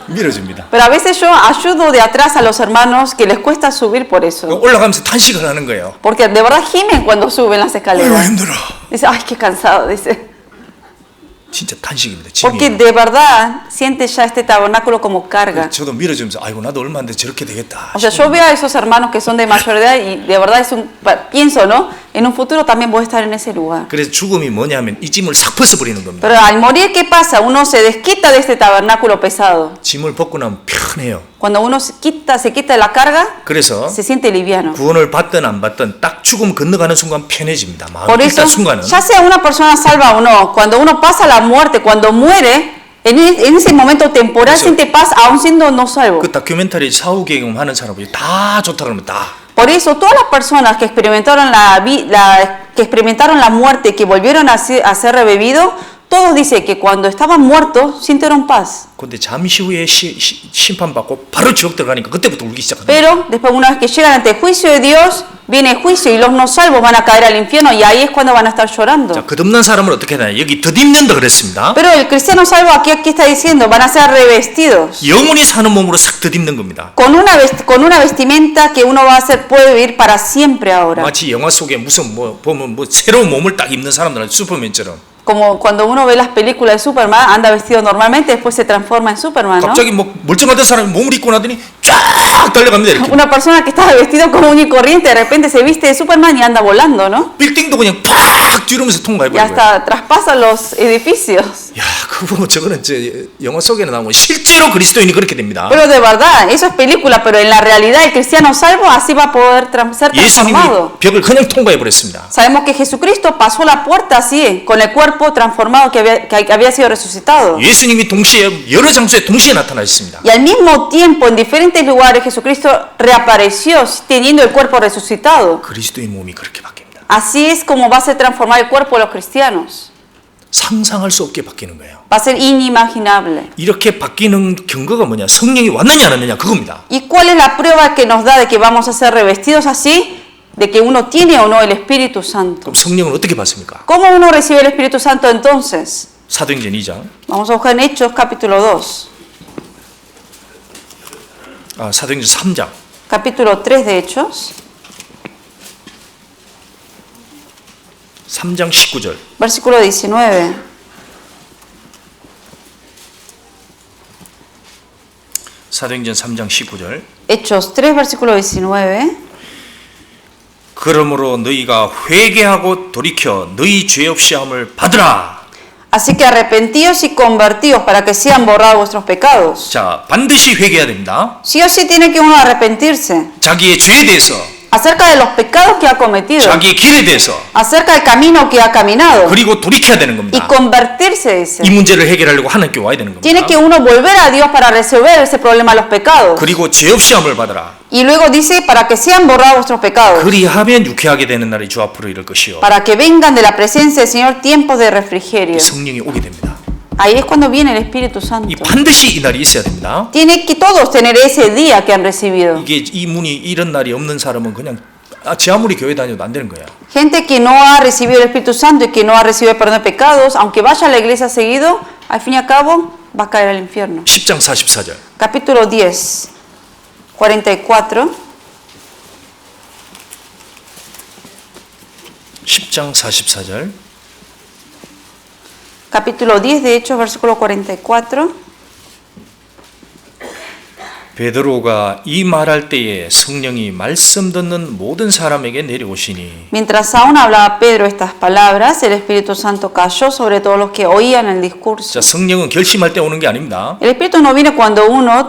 밀어줍니다. Pero a veces yo ayudo de atrás a los hermanos que les cuesta subir por eso. 올라가면서 탄식을 하는 거예요. Porque de verdad gimen cuando suben las 아이고 escaleras. 힘들어. Dice, ay, qué cansado, dice. 진짜 탄식입니다. Porque 짐이. de verdad siente ya este tabernáculo como carga. 저도 밀어주면서 아이고 나도 얼마 안 돼 저렇게 되겠다. O sea, yo veo a esos hermanos que son de mayor edad y de verdad pienso, ¿no? En un futuro también voy a estar en ese lugar. 그래서 죽음이 뭐냐면 이 짐을 싹 벗어버리는 겁니다. Pero al morir, ¿qué pasa? Uno se desquita de este tabernáculo pesado. 짐을 벗고 나면 편해요. Cuando uno se quita de la carga, 그래서 se siente liviano. 구원을 받든 안 받든 딱 죽음 건너가는 순간 편해집니다. 마음 Por eso, 일단 순간은. ya sea una persona salva o no, cuando uno pasa la muerte, cuando muere, en ese momento temporal siente paz, aun siendo no salvo. 그 다큐멘터리 사후 경험하는 사람들이 다 좋다 그러면 다. Por eso, todas las personas que experimentaron la muerte, que volvieron a ser revividos, todos dicen que cuando estaban muertos sintieron paz. 근데 잠시 후에 심판받고 바로 지옥 들어가니까 그때부터 울기 시작합니다. Pero después, una vez que llegan ante el juicio de Dios, viene el juicio y los no salvos van a caer al infierno y ahí es cuando van a estar llorando. 자, 끝없는 사람은 어떻게 하냐? 여기 덧입는다 그랬습니다. Pero el cristiano salvo aquí está diciendo, van a ser revestidos. 영원히 사는 몸으로 싹 덧입는 겁니다. Con una vestimenta que uno va a hacer, puede vivir para siempre ahora. 마치 영화 속에 무슨 보면 새로운 몸을 딱 입는 사람들은 슈퍼맨처럼. Como cuando uno ve las películas de Superman, anda vestido normalmente, después se transforma en Superman, ¿no? 갑자기 멀쩡하던 사람이 몸을 입고 나더니 쫙 달려갑니다 이렇게. Una persona que estaba vestido común y corriente, de repente se viste de Superman y anda volando, ¿no? 빌딩도 그냥 팍 찌르면서 Y 통과해버리고요. hasta traspasa los edificios. 야, 그거 저거는 영화 속에는 나오면 실제로 그리스도인이 그렇게 됩니다. Pero de verdad, eso es película, pero en la realidad el cristiano salvo así va a poder ser 예수님이 transformado. 벽을 그냥 통과해버렸습니다. Sabemos que Jesucristo pasó la puerta así, con el cuerpo transformado que había sido resucitado. 예수님이 동시에 여러 장소에 동시에 나타나셨습니다. Y al mismo tiempo, en diferentes lugares, Jesucristo reapareció teniendo el cuerpo resucitado. 그리스도의 몸이 그렇게 바뀝니다. Así es como va a ser transformado el cuerpo de los cristianos. 상상할 수 없게 바뀌는 거예요. Va a ser inimaginable. 이렇게 바뀌는 근거가 뭐냐? 성령이 왔느냐 안 왔느냐 그겁니다. ¿Y cuál es la prueba que nos da de que vamos a ser revestidos así? De que uno tiene o no el Espíritu Santo. 그럼 성령은 어떻게 받습니까? ¿Cómo uno recibe el Espíritu Santo entonces? 사도행전 2장. Vamos a buscar en Hechos capítulo 2. 사도행전 3장. Capítulo 3 de Hechos. 3장 19절. Versículo 19. 사도행전 3장 19절. Hechos 3, versículo 19. 그러므로 너희가 회개하고 돌이켜 너희 죄 없이 함을 받으라. Así que arrepentíos y convertíos para que sean borrados vuestros pecados. 자, 반드시 회개해야 됩니다. Sí o sí tiene que uno arrepentirse 자기의 죄에 대해서, acerca de los pecados que ha cometido, 자기의 길에 대해서, acerca del camino que ha caminado 그리고 돌이켜야 되는 y 겁니다. convertirse, dice. 이 문제를 해결하려고 하나님께 와야 되는 겁니다. Tiene que uno volver a Dios para resolver ese problema de los pecados. 그리고 죄 없이 함을 받으라. Y luego dice, para que sean borrados vuestros pecados, 그리하면 유쾌하게 되는 날이 주 앞으로 이를 것이요. para que vengan de la presencia del Señor tiempos de refrigerio. 성령이 오게 됩니다. Ahí es cuando viene el Espíritu Santo. 이 반드시 이 날이 있어야 됩니다. Tiene que todos tener ese día que han recibido. 이게 이 문이 이런 날이 없는 사람은 그냥 지 아무리 교회 다녀도 안 되는 거야. Gente que no ha recibido el Espíritu Santo y que no ha recibido el perdón de pecados, aunque vaya a la iglesia seguido, al fin y al cabo va a caer al infierno. 10장 44절. Capítulo 10, 44. 10장 44절. Capítulo 10 de Hechos, versículo 44. 베드로가 이 말할 때에 성령이 말씀 듣는 모든 사람에게 내려오시니 Mientras aún hablaba Pedro estas palabras, el Espíritu Santo cayó sobre todos los que oían el discurso. 자, 성령은 결심할 때 오는 게 아닙니다. El Espíritu no viene cuando uno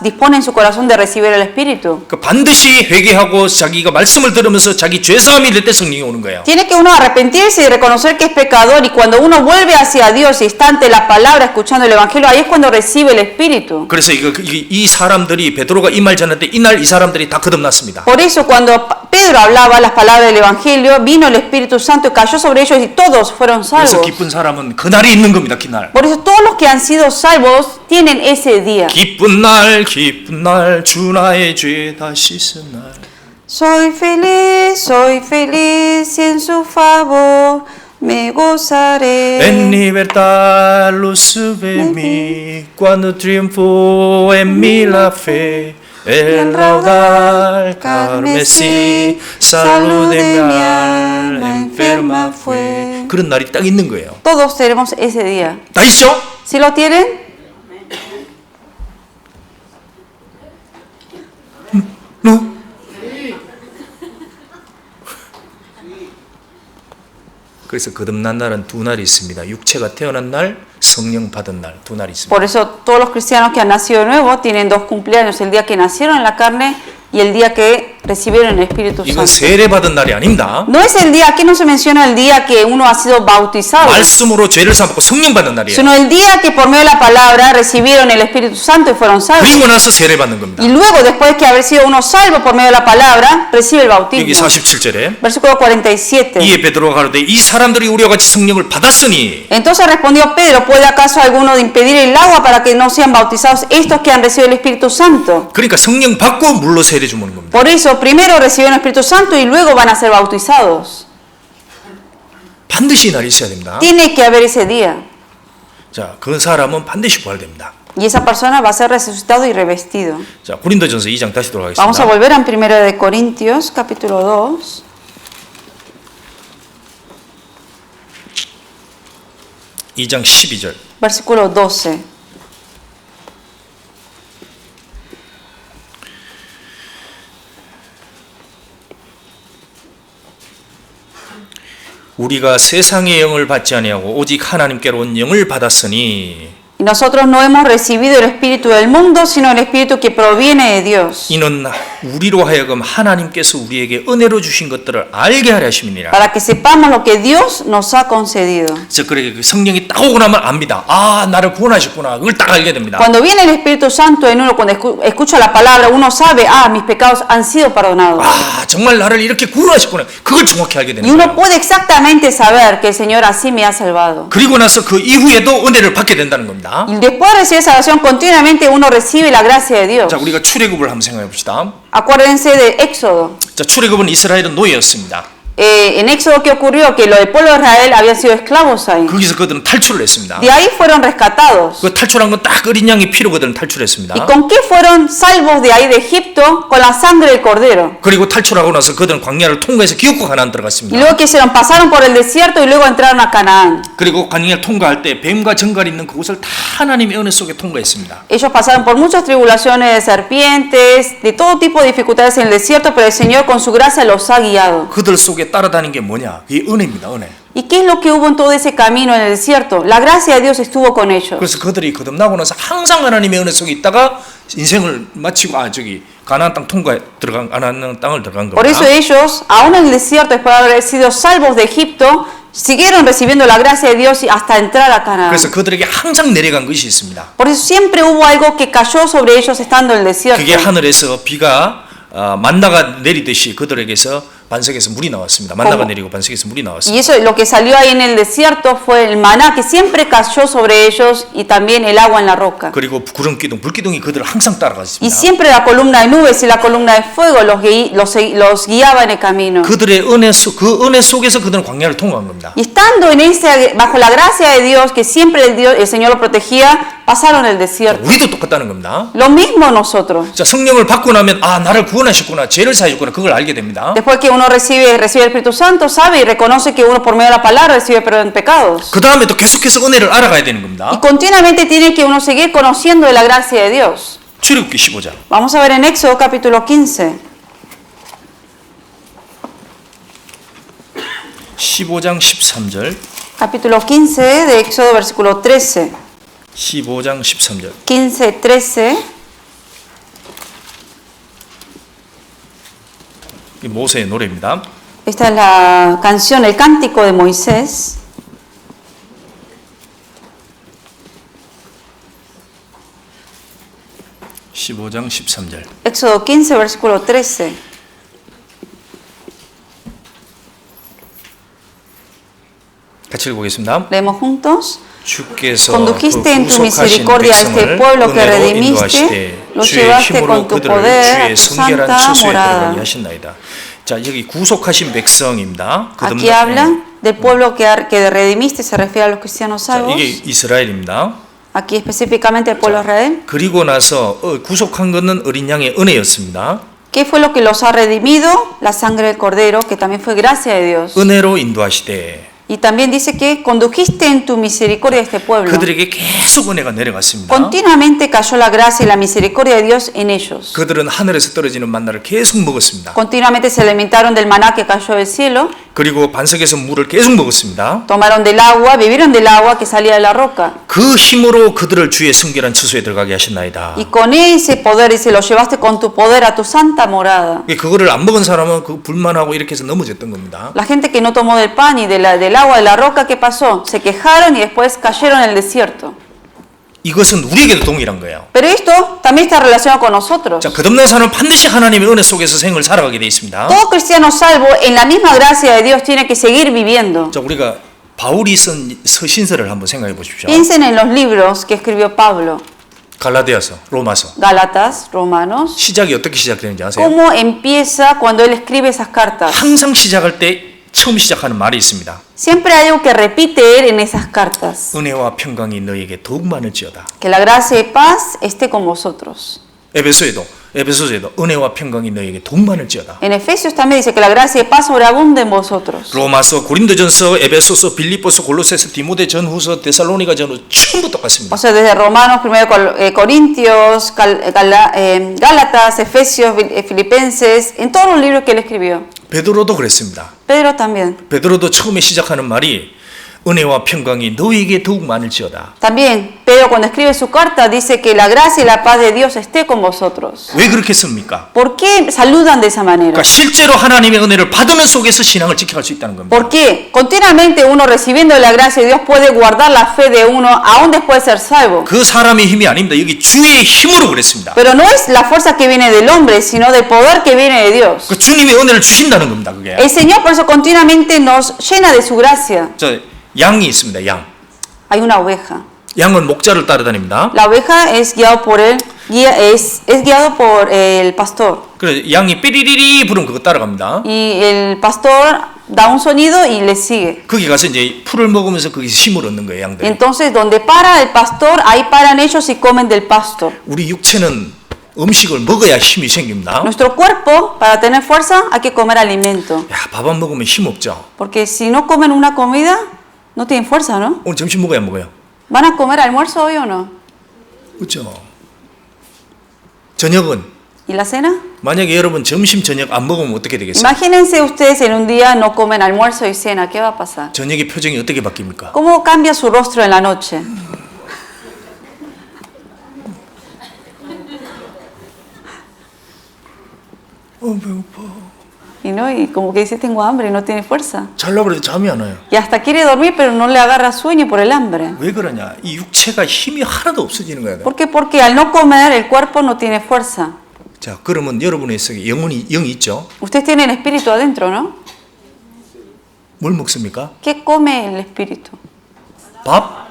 dispone en su corazón de recibir el Espíritu. 그 반드시 회개하고 자기가 말씀을 들으면서 자기 죄사함이 될 때 성령이 오는 거예요. Tiene que uno arrepentirse y reconocer que es pecador, y cuando uno vuelve hacia Dios y está ante la palabra escuchando el Evangelio, ahí es cuando recibe el Espíritu. 그래서 이 사람들이 베드로가 이 말 전할 때 이날 이 사람들이 다 거듭났습니다. Por eso cuando Pedro hablaba las palabras del Evangelio, vino el Espíritu Santo y cayó sobre ellos y todos fueron 그래서 salvos. 기쁜 사람은 그날이 있는 겁니다. 그날. Por eso todos los que han sido salvos tienen ese día. 기쁜 날 주 나의 죄 다 씻은 날. Soy feliz y en su favor me gozaré. En libertad luz ve mí cuando triunfo en mí la fe. El raudal carmesí salud de mi alma enferma fue. 그런 날이 딱 있는 거예요. Todos tenemos ese día. 다 있죠? ¿Sí lo tienen? No. 그래서 거듭난 날은 두 날이 있습니다. 육체가 태어난 날, 성령 받은 날 두 날이 있습니다. Por eso todos los cristianos que han nacido de nuevo tienen dos cumpleaños, el día que nacieron en la carne y el día que recibieron el Espíritu 이건 Santo. 세례 받은 날이 아닙니다. No es el día, aquí no se menciona el día que uno ha sido bautizado, 말씀으로 죄를 사먹고 성령 받는 날이에요. sino el día que por medio de la palabra recibieron el Espíritu Santo y fueron salvos. 그리고 나서 세례 받는 겁니다. Y luego, después de haber sido uno salvo por medio de la palabra, recibe el 여기 bautismo. 47절에 Versículo 47. 이에 베드로가 가로되 이 사람들이 우리와 같이 성령을 받았으니 Entonces respondió Pedro: ¿puede acaso alguno de impedir el agua para que no sean bautizados estos que han recibido el Espíritu Santo? 그러니까 성령 받고 물로 세례 주는 겁니다. Por eso, primero reciben el Espíritu Santo y luego van a ser bautizados. 반드시 이 날이 있어야 됩니다. Tiene que haber ese día. 자, 그 사람은 반드시 부활됩니다. Y esa persona va a ser resucitado y revestido. 자, 고린도전서 2장 다시 돌아가겠습니다. Vamos a volver a 1 de Corintios, capítulo 2. 2장 12절. Versículo 12. 우리가 세상의 영을 받지 아니하고 오직 하나님께로 온 영을 받았으니 Y nosotros no hemos recibido el espíritu del mundo, sino el espíritu que proviene de Dios, 이는 우리로 하여금 하나님께서 우리에게 은혜로 주신 것들을 알게 하려 하심이니라. para que sepamos lo que Dios nos ha concedido. 그래서 그렇게 성령이 딱 오고 나면 압니다. 아, 나를 구원하셨구나. 그걸 딱 알게 됩니다. Cuando viene el Espíritu Santo en uno, cuando escucha la palabra, uno sabe: ah, mis pecados han sido perdonados. 아, 정말 나를 이렇게 구원하셨구나. 그걸 정확히 알게 되는 Y uno 거예요. puede exactamente saber que el Señor así me ha salvado. 그리고 나서 그 이후에도 은혜를 받게 된다는 겁니다. Y después de recibir salvación, continuamente uno recibe la gracia de Dios. 자, 우리가 출애굽을 한번 생각해 봅시다. Acuérdense de Éxodo. 자, 출애굽은 이스라엘은 노예였습니다. En Éxodo, ¿qué ocurrió? Que el pueblo de Israel habían sido esclavos ahí. 거기서 그들은 탈출을 했습니다. De ahí fueron rescatados. 그 탈출한 건 딱 어린 양의 피로 그들은 탈출했습니다. ¿Y con qué fueron salvos de ahí de Egipto? Con la sangre del cordero. 그리고 탈출하고 나서 그들은 광야를 통과해서 기업국 가나안 Y 들어갔습니다. luego que hicieron, pasaron por el desierto y luego entraron a Canaán. 그리고 광야를 통과할 때 뱀과 정갈이 있는 그곳을 다 하나님의 은혜 속에 통과했습니다. Ellos pasaron por muchas tribulaciones de serpientes, de todo tipo de dificultades en el desierto, pero el Señor con su gracia los ha guiado. 그들 속에 따라다닌 게 뭐냐? 이 은혜입니다. 은혜. ¿Y qué es lo que hubo en todo ese camino en el desierto? La gracia de Dios estuvo con ellos. 그래서 그들이 거듭나고 나서 항상 하나님의 은혜 속에 있다가 인생을 마치고 가나안 땅 가나안 땅을 들어간 Por eso 겁니다. ellos, aún en el desierto, después de haber sido salvos de Egipto, siguieron recibiendo la gracia de Dios hasta entrar a Canaán. 그래서 그들에게 항상 내려간 것이 있습니다. Por eso siempre hubo algo que cayó sobre ellos estando en el desierto. 그게 하늘에서 비가 만나가 내리듯이 그들에게서 반석에서 물이 나왔습니다. 만나가 내리고 반석에서 물이 나왔습니다. Y eso, lo que salió ahí en el desierto fue el maná que siempre cayó sobre ellos y también el agua en la roca. 그리고 구름기둥, 불기둥이 그들을 항상 Y 따라갔습니다. siempre la columna de nubes y la columna de fuego los guiaba en el camino. 그들의 그 은혜 속에서 그들은 광야를 통과한 겁니다. Y estando en bajo la gracia de Dios, que siempre el Señor lo protegía, pasaron el desierto. 우리도 똑같다는 겁니다. Lo mismo nosotros. 자, 성령을 받고 나면 아, 나를 구원하셨구나, 죄를 사하셨구나, 그걸 알게 됩니다. Después que uno recibe el Espíritu Santo, sabe y reconoce que uno por medio de la palabra recibe perdón de pecados. 그 다음에 또 계속해서 은혜를 알아가야 되는 겁니다. Y continuamente tiene que uno seguir conociendo de la gracia de Dios. 출애굽기 15장. Vamos a ver en Éxodo capítulo 15. 15장 13절. Capítulo 15 de Éxodo, versículo 13. 15장 13절. 15, 13. 이 모세의 노래입니다. Esta es la canción, el cántico de Moisés. Éxodo 15, versículo 13. 같이 읽어보겠습니다. Leemos juntos. 주께서 Condujiste en tu misericordia a este pueblo que redimiste, lo llevaste con tu poder a tu santa morada. 자, 여기 구속하신 백성입니다. Aquí hablan del pueblo que redimiste, se refiere a los cristianos salvos. 이게 이스라엘입니다. Aquí específicamente el pueblo de Israel. 그리고 나서 구속한 것은 어린 양의 은혜였습니다. ¿Qué fue lo que los ha redimido? La sangre del cordero, que también fue gracia de Dios. 은혜로 인도하시되. Y también dice que condujiste en tu misericordia a este pueblo. 그들에게 계속 은혜가 내려갔습니다. Continuamente cayó la gracia y la misericordia de Dios en ellos. 그들은 하늘에서 떨어지는 만나를 계속 먹었습니다. Continuamente se alimentaron del maná que cayó del cielo. 그리고 반석에서 물을 계속 먹었습니다. Tomaron del agua, bebieron del agua que salía de la roca. 그 힘으로 그들을 주의 성결한 처소에 들어가게 하셨나이다. Y con ese poder, dice, lo llevaste con tu poder a tu santa morada. 그거를 안 먹은 사람은 그 불만하고 이렇게 해서 넘어졌던 겁니다. La gente que no tomó del pan y del agua de la roca, ¿qué pasó? Se quejaron y después cayeron en el desierto. 이것은 우리에게도 동일한 거예요. Pero esto también está relacionado con nosotros. 자, 거듭난 사람은 반드시 하나님의 은혜 속에서 생을 살아가게 돼 있습니다. Todo cristiano salvo en la misma gracia de Dios tiene que seguir viviendo. 자, 우리가 바울이 쓴 서신서를 한번 생각해 보십시오. Piensen en los libros que escribió Pablo. 갈라디아서, 로마서. Gálatas, Romanos. 시작이 어떻게 시작되는지 아세요? ¿Cómo empieza cuando él escribe esas cartas? 항상 시작할 때 처음 시작하는 말이 있습니다. Siempre hay algo que repite él en esas cartas. 은혜와 평강이 너에게 더욱 많을지어다. Que la gracia y paz esté con vosotros. 에베소서에도 은혜와 평강이 너에게 더욱 많을지어다. En Efesios también dice que la gracia y paz sobreabunde en vosotros. 로마서, 고린도전서, 에베소서, 빌립보서, 골로새서, 디모데 전후서, 데살로니가 전후 전부 똑같습니다. O sea, desde Romanos, 1 Corintios, Gálatas, Efesios, Filipenses, en todos los libros que él escribió. 베드로도 그랬습니다. Pedro también. 베드로도 처음에 시작하는 말이 은혜와 평강이 너희에게 더욱 많을지어다. También Pedro cuando escribe su carta dice que la gracia y la paz de Dios esté con vosotros. 왜 그렇게 씁니까? ¿Por qué saludan de esa manera? 그러니까 실제로 하나님의 은혜를 받으면 속에서 신앙을 지켜갈 수 있다는 겁니다. Porque continuamente uno recibiendo la gracia de Dios puede guardar la fe de uno aún después de ser salvo. 그 사람의 힘이 아닙니다. 여기 주의 힘으로 그랬습니다. Pero no es la fuerza que viene del hombre, sino del poder que viene de Dios. 그 주님의 은혜를 주신다는 겁니다. 그게. El Señor por eso continuamente nos llena de su gracia. 양이 있습니다. 양. Hay una oveja. 양은 목자를 따라다닙니다. La oveja es guiado por guiado por el pastor. 그래서 양이 삐리리리 부르면 그거 따라갑니다. Y el pastor da un sonido y le sigue. 거기 가서 이제 풀을 먹으면서 거기서 힘을 얻는 거예요, 양들이. Entonces donde para el pastor, ahí paran ellos y comen del pasto. 우리 육체는 음식을 먹어야 힘이 생깁니다. Nuestro cuerpo, para tener fuerza, hay que comer alimento. 야, 밥 안 먹으면 힘 없죠. Porque si no comen una comida, no tienen fuerza, ¿no? 오늘 점심 먹어야 먹어요. ¿Van a comer almuerzo hoy o no? 그렇죠. 저녁은 ¿Y la cena? 만약에 여러분 점심 저녁 안 먹으면 어떻게 되겠어요? Imagínense ustedes en un día no comen almuerzo y cena, ¿qué va a pasar? 저녁의 표정이 어떻게 바뀝니까? ¿Cómo cambia su rostro en la noche? 배고파. Y no, y como que dice tengo hambre y no tiene fuerza. 자려고 해도 잠이 안 와요. Y hasta quiere dormir pero no le agarra sueño por el hambre. 왜 그러냐? 이 육체가 힘이 하나도 없어지는 거야. ¿Por qué? Porque al no comer el cuerpo no tiene fuerza. 자, 그러면 여러분의 속에 영이 있죠? Ustedes tienen espíritu adentro, ¿no? 뭘 먹습니까? ¿Qué come el espíritu? 밥?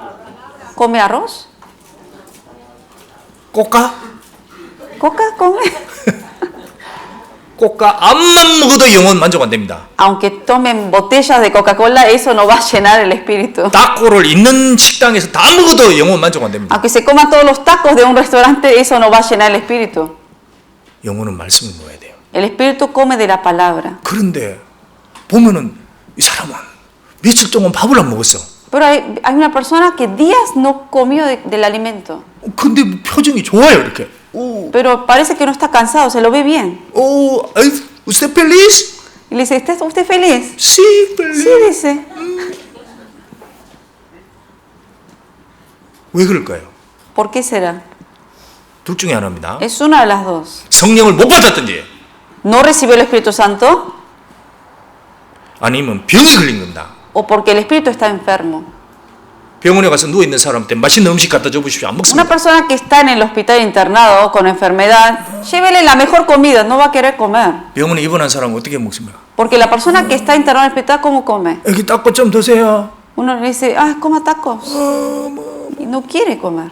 ¿Come arroz? 꽃가? ¿Coca come? 꽃가 암만 먹어도 영혼 만족 안 됩니다. Aunque tomen botellas de Coca-Cola, eso no va a llenar el espíritu. 닭고를 있는 식당에서 다 먹어도 영혼 만족 안 됩니다. Aunque se coman todos los tacos de un restaurante, eso no va a llenar el espíritu. 영혼은 말씀을 먹어야 돼요. El espíritu come de la palabra. 그런데 보면은 이 사람은 며칠 동안 밥을 안 먹었어. Pero hay una persona que días no comió del alimento. 근데 표정이 좋아요, 이렇게. Pero parece que no está cansado, se lo ve bien. ¿Usted feliz? Y le dice, ¿está usted feliz? Sí, feliz. Sí, dice. 왜 그럴까요? ¿Por qué será? 둘 중에 하나입니다. Es una de las dos. 성령을 못 받았든지 No recibió el Espíritu Santo 아니면 병이 걸린 겁니다. o porque el Espíritu está enfermo. 병원에 가서 누워있는 사람한테 맛있는 음식 갖다 줘보십시오. 안 Una 먹습니다. persona que está en el hospital internado con enfermedad, llévele la mejor comida, no va a querer comer. 병원에 입원한 사람은 어떻게 먹습니까? Porque la persona que está internada en el hospital, ¿cómo come? 여기 닦고 좀 드세요. Uno le dice, coma tacos. Y no quiere comer.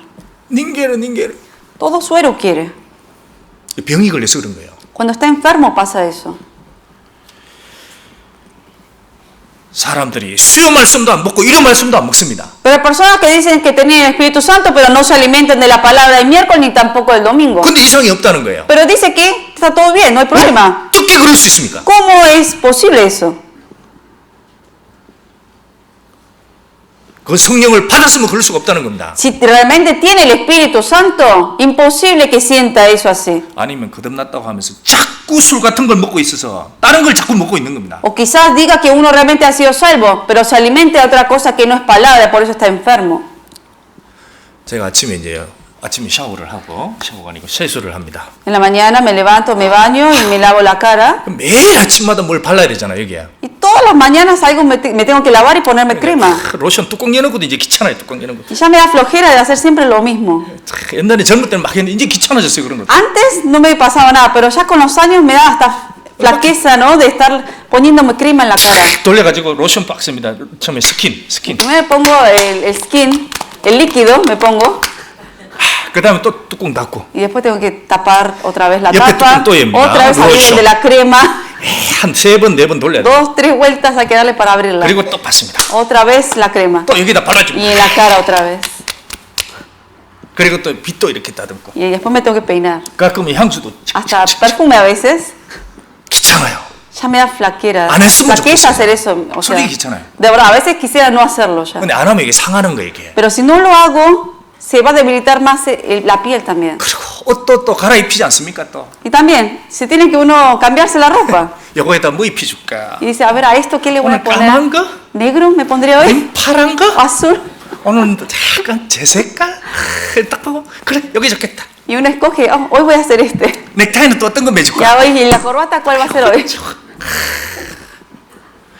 닌게르. Todo suero quiere. 병이 걸려서 그런 거예요. Cuando está enfermo pasa eso. 사람들이 수요 말씀도 안 먹고 일요 말씀도 안 먹습니다. Pero hay personas que dicen que tienen el Espíritu Santo, pero no se alimentan de la palabra del miércoles ni tampoco del domingo. 근데 이상이 없다는 거예요. Pero dice que está todo bien, no hay problema. 어떻게 그럴 수 있습니까? ¿Cómo es posible eso? 그 성령을 받았으면 그럴 수가 없다는 겁니다. Si realmente tiene el Espíritu Santo, imposible que sienta eso así. 아니면 거듭났다고 하면서 자꾸 술 같은 걸 먹고 있어서 다른 걸 자꾸 먹고 있는 겁니다. O quizás diga que uno realmente ha sido salvo, pero se alimenta de otra cosa que no es palabra, por eso está enfermo. 제가 아침에 샤워를 하고 샤워가 아니고 세수를 합니다. En la mañana me levanto, me baño y me lavo la cara. 매일 아침마다 뭘 발라야 되잖아요, 여기에. Y todas las mañanas algo me tengo que lavar y ponerme crema. 로션 뚜껑 여는 것도 이제 귀찮아요, 뚜껑 여는 거. Y ya me da flojera de hacer siempre lo mismo. 옛날에 젊을 때는 막 했는데 이제 귀찮아졌어요, 그런 거. Antes no me pasaba nada, pero ya con los años me da hasta flaqueza, ¿no? De estar poniéndome crema en la cara. 돌려가지고 로션 박스입니다. 처음에 스킨. Me pongo el skin, el líquido, me pongo. 그 다음에 또 뚜껑 닫고. Y después tengo que tapar otra vez la 옆에 tapa. 뚜껑 또 엽니다. Otra vez abrir el de la crema. 한 3번, 4번 돌려야 돼요. 2, 3 vueltas hay que darle para abrirla. 그리고 또 받습니다. Otra vez la crema. 또 여기다 Y 발라줍니다. en la cara otra vez. 그리고 또 빗도 이렇게 다듬고. Y después me tengo que peinar. 가끔은 향수도 Hasta perfume a veces. 귀찮아요. Ya me da flaquera. 안 했으면 Flaqueza 좋겠어요. hacer eso. O sea, 솔직히 귀찮아요. de verdad, a veces quisiera no hacerlo ya. 근데 안 하면 이게 상하는 거예요, 이게. Pero si no lo hago, se va a debilitar más la piel también. 그리고 옷도 또 갈아입히지 않습니까, 또. Y también, se tiene que uno cambiarse la ropa. 요거에다 뭐 입혀줄까? Y dice, a ver, ¿a esto qué le voy a 오늘 poner? 까만 거? ¿Negro me pondré hoy? 파란 거? ¿Azul? 오늘은 또 약간 제 색깔? 딱 보고 그래, 여기 좋겠다. Y uno escoge, hoy voy a hacer este. 넥타이는 또 어떤 거 매줄까? Ya hoy, ¿y la corbata cuál va a ser hoy?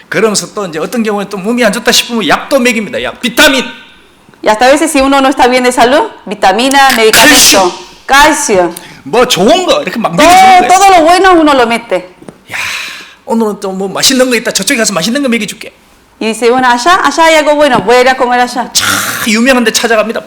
그러면서 또 이제 어떤 경우에 또 몸이 안 좋다 싶으면 약도 먹입니다. 약, 비타민. Y hasta a veces si uno no está bien de salud, vitamina, medicamento, calcio. 뭐 좋은 거 이렇게 막 먹여주는 거예요. Todo lo bueno uno lo mete. 야, 오늘은 또 뭐 맛있는 거 있다. 저쪽에 가서 맛있는 거 먹여줄게. Y dice, bueno, allá hay algo bueno, voy a ir a comer allá. 유명한 데 찾아갑니다.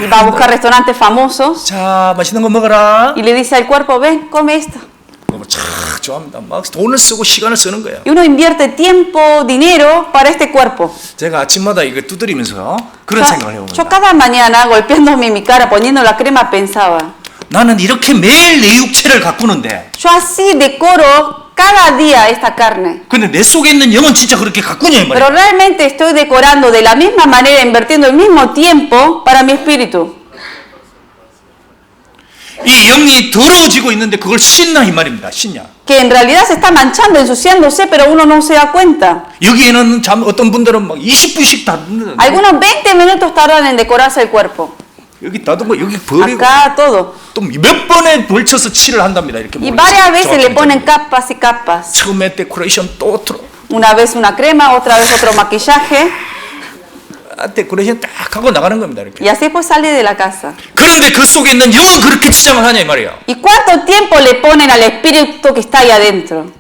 Y va a buscar restaurantes famosos. 자, 맛있는 거 먹어라. Y le dice al cuerpo, ven, come esto. 너무 참 좋아합니다. 막 돈을 쓰고 시간을 쓰는 거예요. Y uno invierte tiempo, dinero para este cuerpo. 제가 아침마다 이거 두드리면서 그런 생각을 Yo 해봅니다. cada mañana, golpeándome mi cara, poniendo la crema, pensaba, 나는 이렇게 매일 내 육체를 가꾸는데 yo así decoro cada día esta carne. 근데 내 속에 있는 영은 진짜 그렇게 가꾸냐 이 말이야. Pero realmente estoy decorando de la misma manera, invirtiendo el mismo tiempo para mi espíritu. 이 영이 더러워지고 있는데 그걸 씻나 이 말입니다. 씻냐. Que en realidad se está manchando, ensuciándose, pero uno no se da cuenta. 여기에는 참 어떤 분들은 막 20분씩 다듬는데 Algunos 20 minutos tardan en decorarse el cuerpo. 여기 다듬고 여기 버리고 Acá todo. 또 몇 번에 걸쳐서 칠을 한답니다. 이렇게 Y 머리를 varias veces le 정확히 ponen capas y capas. 처음에 데코레이션 또 otro Una vez una crema, otra vez otro maquillaje. 데코레이션 딱 하고 나가는 겁니다. 이렇게. Y así pues sale de la casa. 그런데 그 속에 있는 영은 그렇게 치장을 하냐 이 말이에요. ¿Y cuánto tiempo le ponen al espíritu que está ahí adentro?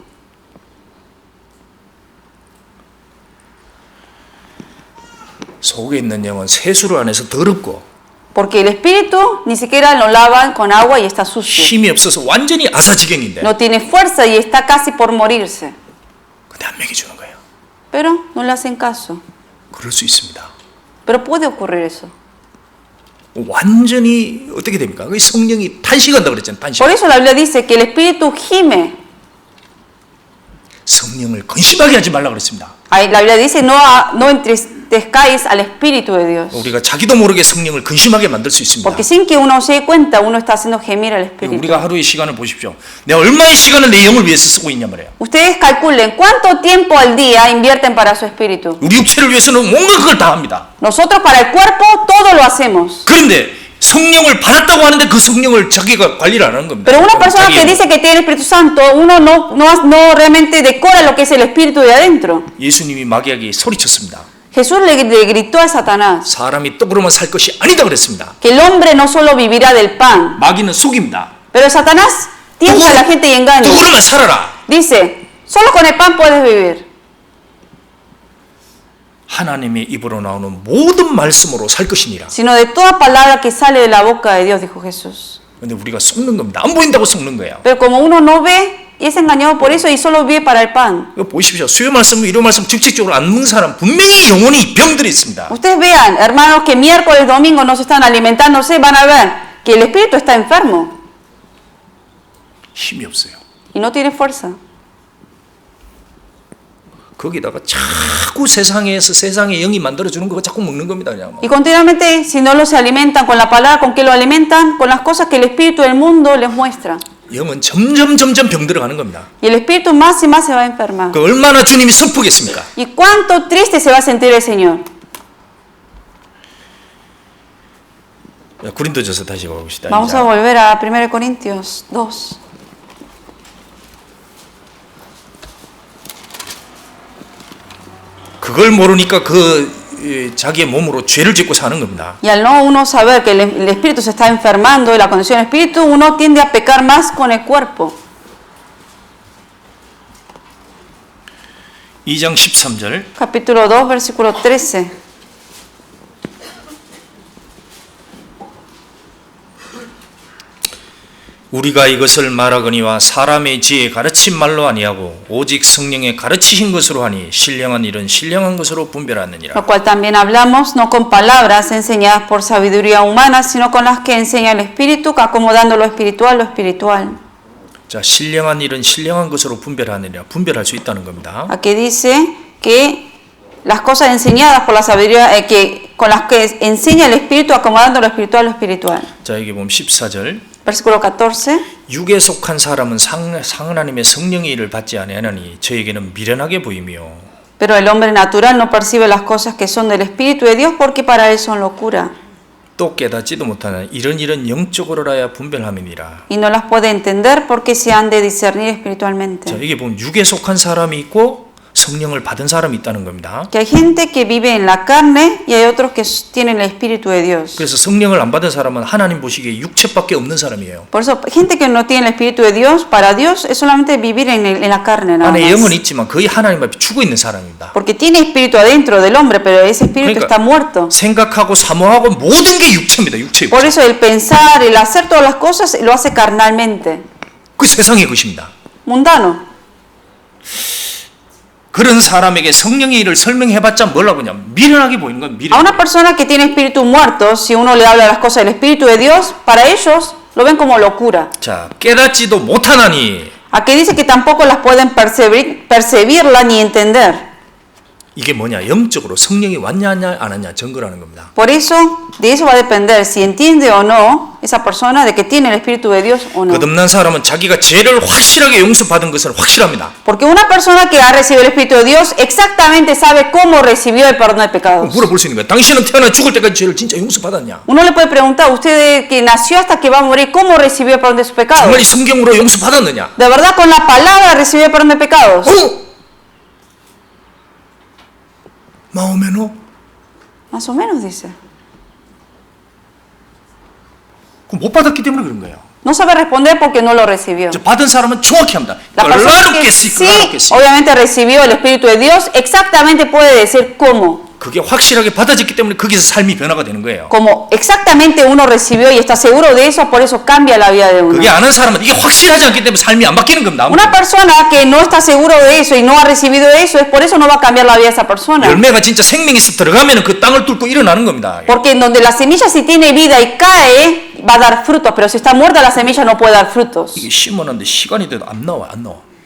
속에 있는 영은 세수를 안 해서 더럽고 Porque el espíritu ni siquiera lo lavan con agua y está sucio. 힘이 없어서 완전히 아사지경인데 No tiene fuerza y está casi por morirse. 근데 안 먹여주는 거예요. Pero no le hacen caso. 그럴 수 있습니다. Pero puede ocurrir eso. 완전히 어떻게 됩니까? 그 성령이 탄식한다고 그랬잖아요. 탄식. Por eso la Biblia dice que el espíritu gime. 성령을 근심하게 하지 말라고 그랬습니다. Ahí la Biblia dice no entristezcáis al Espíritu de Dios. 우리가 자기도 모르게 성령을 근심하게 만들 수 있습니다. Porque sin que uno se dé cuenta, uno está haciendo gemir al Espíritu. 우리가 하루의 시간을 보십시오. 내가 얼마의 시간을 내 영을 위해서 쓰고 있냐 말이에요. Ustedes calculen cuánto tiempo al día invierten para su espíritu. 우리 육체를 위해서는 온갖 그걸 다 합니다. Nosotros para el cuerpo todo lo hacemos. 그런데 성령을 받았다고 하는데 그 성령을 자기가 관리를 안 하는 겁니다. Pero una persona que dice que tiene el Espíritu Santo, uno no realmente decora lo que es el Espíritu de adentro. 예수님이 마귀에게 소리쳤습니다. Jesús le gritó a Satanás 사람이 떡으로만 살 것이 아니다 그랬습니다. que el hombre no solo vivirá del pan. 마귀는 속입니다. Pero Satanás tienta a la gente y engaña. 떡으로만 살아라. Dice, solo con el pan puedes vivir. 하나님의 입으로 나오는 모든 말씀으로 살 것이니라. Sino de toda palabra que sale de la boca de Dios, dijo Jesús. 근데 우리가 속는 겁니다. 안 보인다고 속는 거예요. Pero como uno no ve y es engañado por eso y solo vive para el pan. 이거 보십시오. 수요 말씀, 일요 말씀 직접적으로 안 먹는 사람 분명히 영혼이 병들이 있습니다. Ustedes vean, hermanos, que miércoles, domingo no se están alimentándose, van a ver que el espíritu está enfermo 힘이 없어요. y no tiene fuerza. 거기다가 자꾸 세상에서 세상의 영이 만들어주는 거 자꾸 먹는 겁니다. 그냥. Y continuamente, si no los alimentan con la palabra, ¿con qué lo alimentan? Con las cosas que el espíritu del mundo les muestra. 영은 점점 병들어가는 겁니다. Y el espíritu más y más se va a enfermar. 그 얼마나 주님이 슬프겠습니까? ¿Y cuánto triste se va a sentir el Señor? 고린도전서 다시 가봅시다. Vamos a volver a 1 Corintios 2. 그걸 모르니까 자기의 몸으로 죄를 짓고 사는 겁니다. Y al no uno saber que el espíritu se está enfermando y la condición del espíritu, uno tiende a pecar más con el cuerpo. 2장 13절. Capítulo 2, versículo 13. 우리가 이것을 말하거니와 사람의 지혜 가르친 말로 아니하고 오직 성령의 가르치신 것으로 하니 신령한 일은 신령한 것으로 분별하느니라. Lo cual también hablamos no con palabras enseñadas por sabiduría humana, sino con las que enseña el Espíritu, acomodando lo espiritual. 자, 신령한 일은 신령한 것으로 분별하느니라. 분별할 수 있다는 겁니다. Aquí dice que las cosas enseñadas por la sabiduría, con las que enseña el Espíritu, acomodando lo espiritual. 자, 여기 보면 14절. Versículo 14. 육에 속한 사람은 하나님의 성령의 일을 받지 아니하나니 저에게는 미련하게 보이며 Pero el hombre natural no percibe las cosas que son del Espíritu de Dios porque para él son locura. 또 깨닫지도 못하는 이런 영적으로라야 분별함이니라. Y no las puede entender porque se han de discernir espiritualmente. 자, 여기 보면 육에 속한 사람이 있고 성령을 받은 사람이 있다는 겁니다. Que hay gente que vive en la carne y hay otros que tienen el Espíritu de Dios. 그래서 성령을 안 받은 사람은 하나님 보시기에 육체밖에 없는 사람이에요. Por eso, gente que no tiene el Espíritu de Dios, para Dios es solamente vivir en la carne nada 안에 영은 más. 있지만 거의 하나님 앞에 죽어 있는 사람입니다. Porque tiene espíritu adentro del hombre, pero ese espíritu está muerto. 생각하고 사모하고 모든 게 육체입니다. 육체. Por eso el pensar, el hacer todas las cosas lo hace carnalmente. 그 세상의 것입니다. Mundano. 그런 사람에게 성령의 일을 설명해봤자 뭐라고 하냐 미련하게 보이는 건 미련. A una persona que tiene espíritu muerto, si uno le habla las cosas del Espíritu de Dios, para ellos lo ven como locura. 자, 깨닫지도 못하나니. Aquí dice que tampoco las pueden percibirla ni entender. 이게 뭐냐? 영적으로 성령이 왔냐 안 왔냐 증거라는 겁니다. Por eso, de eso va a depender si entiende o no esa persona de que tiene el Espíritu de Dios o no. 거듭난 사람은 자기가 죄를 확실하게 용서받은 것을 확실합니다. Porque una persona que ha recibido el Espíritu de Dios exactamente sabe cómo recibió el perdón de pecados. 물어볼 수 있는 거야. 당신은 태어나 죽을 때까지 죄를 진짜 용서받았냐? Uno le puede preguntar, usted que nació hasta que va a morir, ¿cómo recibió el perdón de sus pecados? 정말 이 성경으로 용서받았느냐? ¿De verdad con la palabra recibió el perdón de pecados? 마오메노? Más o menos dice. 못 받았기 때문에 그런 거예요. No sabe responder porque no lo recibió. 받은 사람은 정확히 합니다. La persona que sí, obviamente recibió el Espíritu de Dios, exactamente puede decir cómo. 그게 확실하게 받아졌기 때문에 거기서 삶이 변화가 되는 거예요. Como exactamente uno recibió y está seguro de eso, por eso cambia la vida de uno. 그게 아는 사람은 이게 확실하지 않기 때문에 삶이 안 바뀌는 겁니다. Una persona que no está seguro de eso y no ha recibido eso, es por eso no va a cambiar la vida de esa persona. 열매가 진짜 생명이 습 들어가면 그 땅을 뚫고 일어나는 겁니다. Porque en donde la semilla si tiene vida y cae, va a dar frutos, pero si está muerta la semilla no puede dar frutos. 이게 심어놨는데 시간이 돼도 안 나와.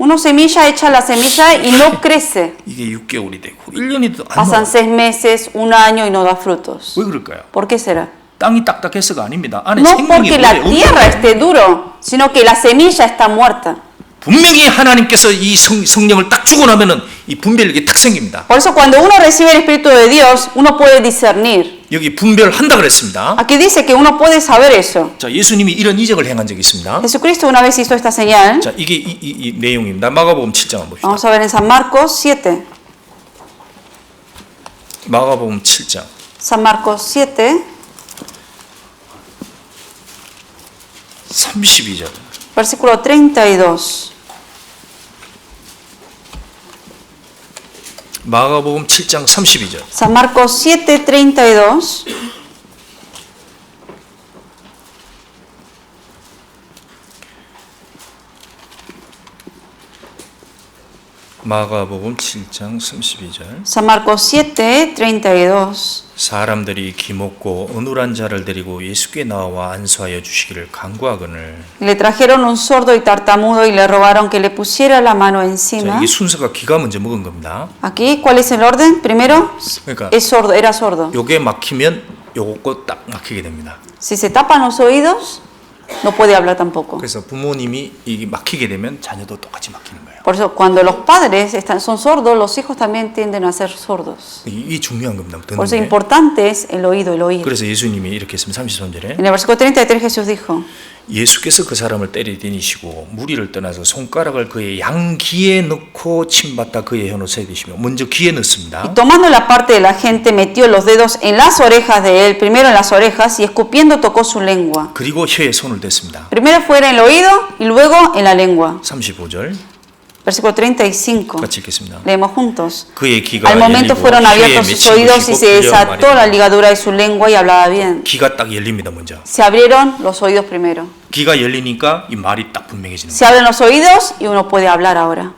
Uno semilla echa la semilla y no crece. 이게 6개월이 되고 1년이 안 Pasan 나와요. 6 meses, un año y no da frutos. 왜 그럴까요? ¿Por qué será? 땅이 딱딱해서가 아닙니다. 안에 No 생명이 porque la 원래 tierra 없어요. esté duro, sino que la semilla está muerta. 분명히 하나님께서 이 성령을 딱 주고 나면은 이 분별력이 딱 생깁니다. Por eso cuando uno recibe el Espíritu de Dios, uno puede discernir. 여기 분별한다 그랬습니다. Aquí dice que uno puede saber eso. 자, 예수님이 이런 이적을 행한 적이 있습니다. Jesucristo una vez hizo esta señal. 자, 이게 이 내용입니다. 마가복음 7장 한번 봅시다. Vamos a ver en San Marcos 7. 마가복음 7장. San Marcos 7, 32절. versículo 32. 마가복음 7장 32절. San Marcos 7, 32. 마가복음 7장 32절. San Marcos 7, 32. 사람들이 기먹고 어눌한 자를 데리고 예수께 나와 안수하여 주시기를 간구하거늘. Le trajeron un sordo y tartamudo y le rogaron que le pusiera la mano 자, encima. 이게 순서가 귀가 먼저 먹은 겁니다. Aquí, ¿cuál es el orden? Primero, 그러니까 es sordo, era sordo. 요게 막히면 요거 딱 막히게 됩니다. Si se tapan los oídos, no puede hablar tampoco. 그래서 부모님이 이게 막히게 되면 자녀도 똑같이 막히는 거예요. Por eso, cuando los padres son sordos, los hijos también tienden a ser sordos. 이게 중요한 겁니다. Por eso, 듣는 게. importante es el oído, el oír. 그래서 예수님이 이렇게 했으면 33절에 En el versículo 33 Jesús dijo, 예수께서 그 사람을 때리시고 무리를 떠나서 손가락을 그의 양귀에 넣고 침받다 그의 혀로 세디시며 먼저 귀에 넣습니다. y tomando la parte de la gente, metió los dedos en las orejas de él, primero en las orejas y escupiendo tocó su lengua. 그리고 혀에 손을 댔습니다. Primero fuera en el oído y luego en la lengua. 35절 Versículo 35. 같이 읽겠습니다. Leemos juntos. 그의 귀가 Al momento 열리고 fueron 혀에 abiertos sus 맺힌 oídos y 것이고 se 풀려 desató la 말이라. ligadura de su lengua y hablaba bien. 귀가 딱 열립니다. 먼저. Se abrieron los oídos primero. 귀가 열리니까 이 말이 딱 분명해지는 Se 거예요. abren los oídos y uno puede hablar ahora.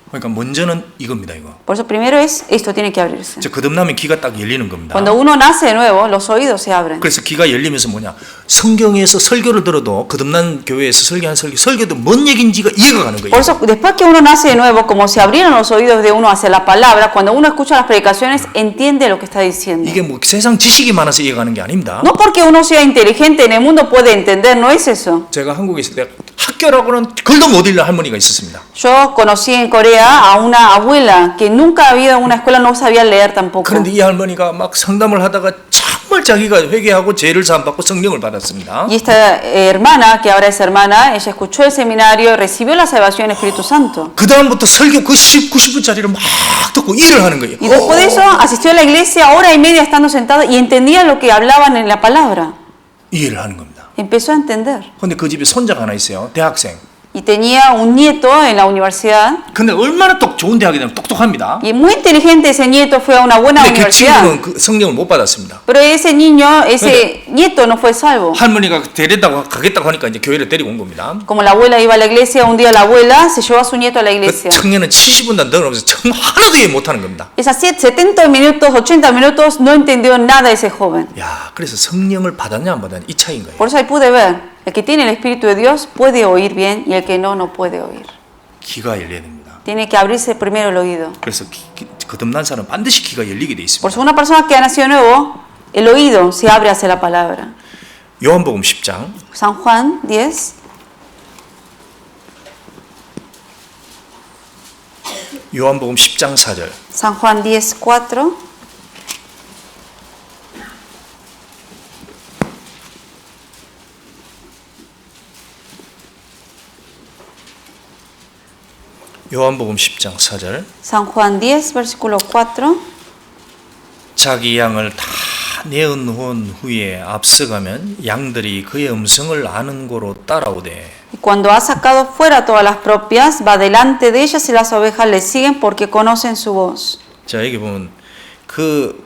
그러니까 먼저는 이겁니다. 이거. Por eso primero es esto, tiene que abrirse. 저 거듭나면 귀가 딱 열리는 겁니다. Cuando uno nace de nuevo, los oídos se abren. 그래서 귀가 열리면서 뭐냐? 성경에서 설교를 들어도 거듭난 교회에서 설교한 설교도 뭔 얘기인지가 이해가 가는 거예요. Por eso, después que uno nace de nuevo, como se abrieron los oídos de uno hacia la palabra, cuando uno escucha las predicaciones, entiende lo que está diciendo. 이게 뭐 세상 지식이 많아서 이해가는 게 아닙니다. No porque uno sea inteligente en el mundo puede entender, no es eso. 제가 한국에 있을 때 학교라고는 글도 못 읽는 할머니가 있었습니다. Yo conocí en Corea a una abuela que nunca había ido a una escuela, no sabía leer tampoco. 그런데 이 할머니가 막 상담을 하다가 정말 자기가 회개하고 죄를 사함받고 성령을 받았습니다. Y esta hermana, que ahora es hermana, ella escuchó el seminario, recibió la salvación del Espíritu Santo. 그 다음부터 설교 그 90분짜리를 막 듣고 일을 하는 거예요. Y después de eso asistió a la iglesia hora y media estando sentada y entendía lo que hablaban en la palabra. 이해를 하는 겁니다. Empezó a entender. 근데 그 집에 손자가 하나 있어요. 대학생. Y tenía un nieto en la universidad. 근데 얼마나 좋은 대학이 되면 똑똑합니다. Y muy inteligente ese nieto, fue a una buena 근데 그 universidad. 친구는 그 성령을 못 받았습니다. Pero ese niño, ese nieto no fue salvo. 할머니가 데려다고 가겠다고 하니까 이제 교회를 데리고 온 겁니다. Como la abuela iba a la iglesia, un día la abuela se llevó a su nieto a la 그 iglesia. 청년은 70분 넘으면서 정말 하나도 이해 못하는 겁니다. Esas 70 minutos, 80 minutos, no entendió nada ese joven. 야, 그래서 성령을 받았냐 안 받았냐 이 차이인 거예요. Por eso ahí pude ver, el que tiene el Espíritu de Dios puede oír bien y el que no, no puede oír. 귀가 열려야 됩니다. Tiene que abrirse primero el oído. 그래서 거듭난 사람은 반드시 귀가 열리게 돼 Por 있습니다. eso una persona que ha nacido de nuevo, el oído se abre hacia la palabra. 요한복음 10장 San Juan 10. 요한복음 10장 4절. San Juan 10, 4. 요한복음 10장 4절. San Juan 10, versículo 4. 자기 양을 다 내어놓은 후에 앞서가면 양들이 그의 음성을 아는 고로 따라오되. Y cuando ha sacado fuera todas las propias, va delante de ellas y las ovejas le siguen porque conocen su voz. 자, 여기 보면 그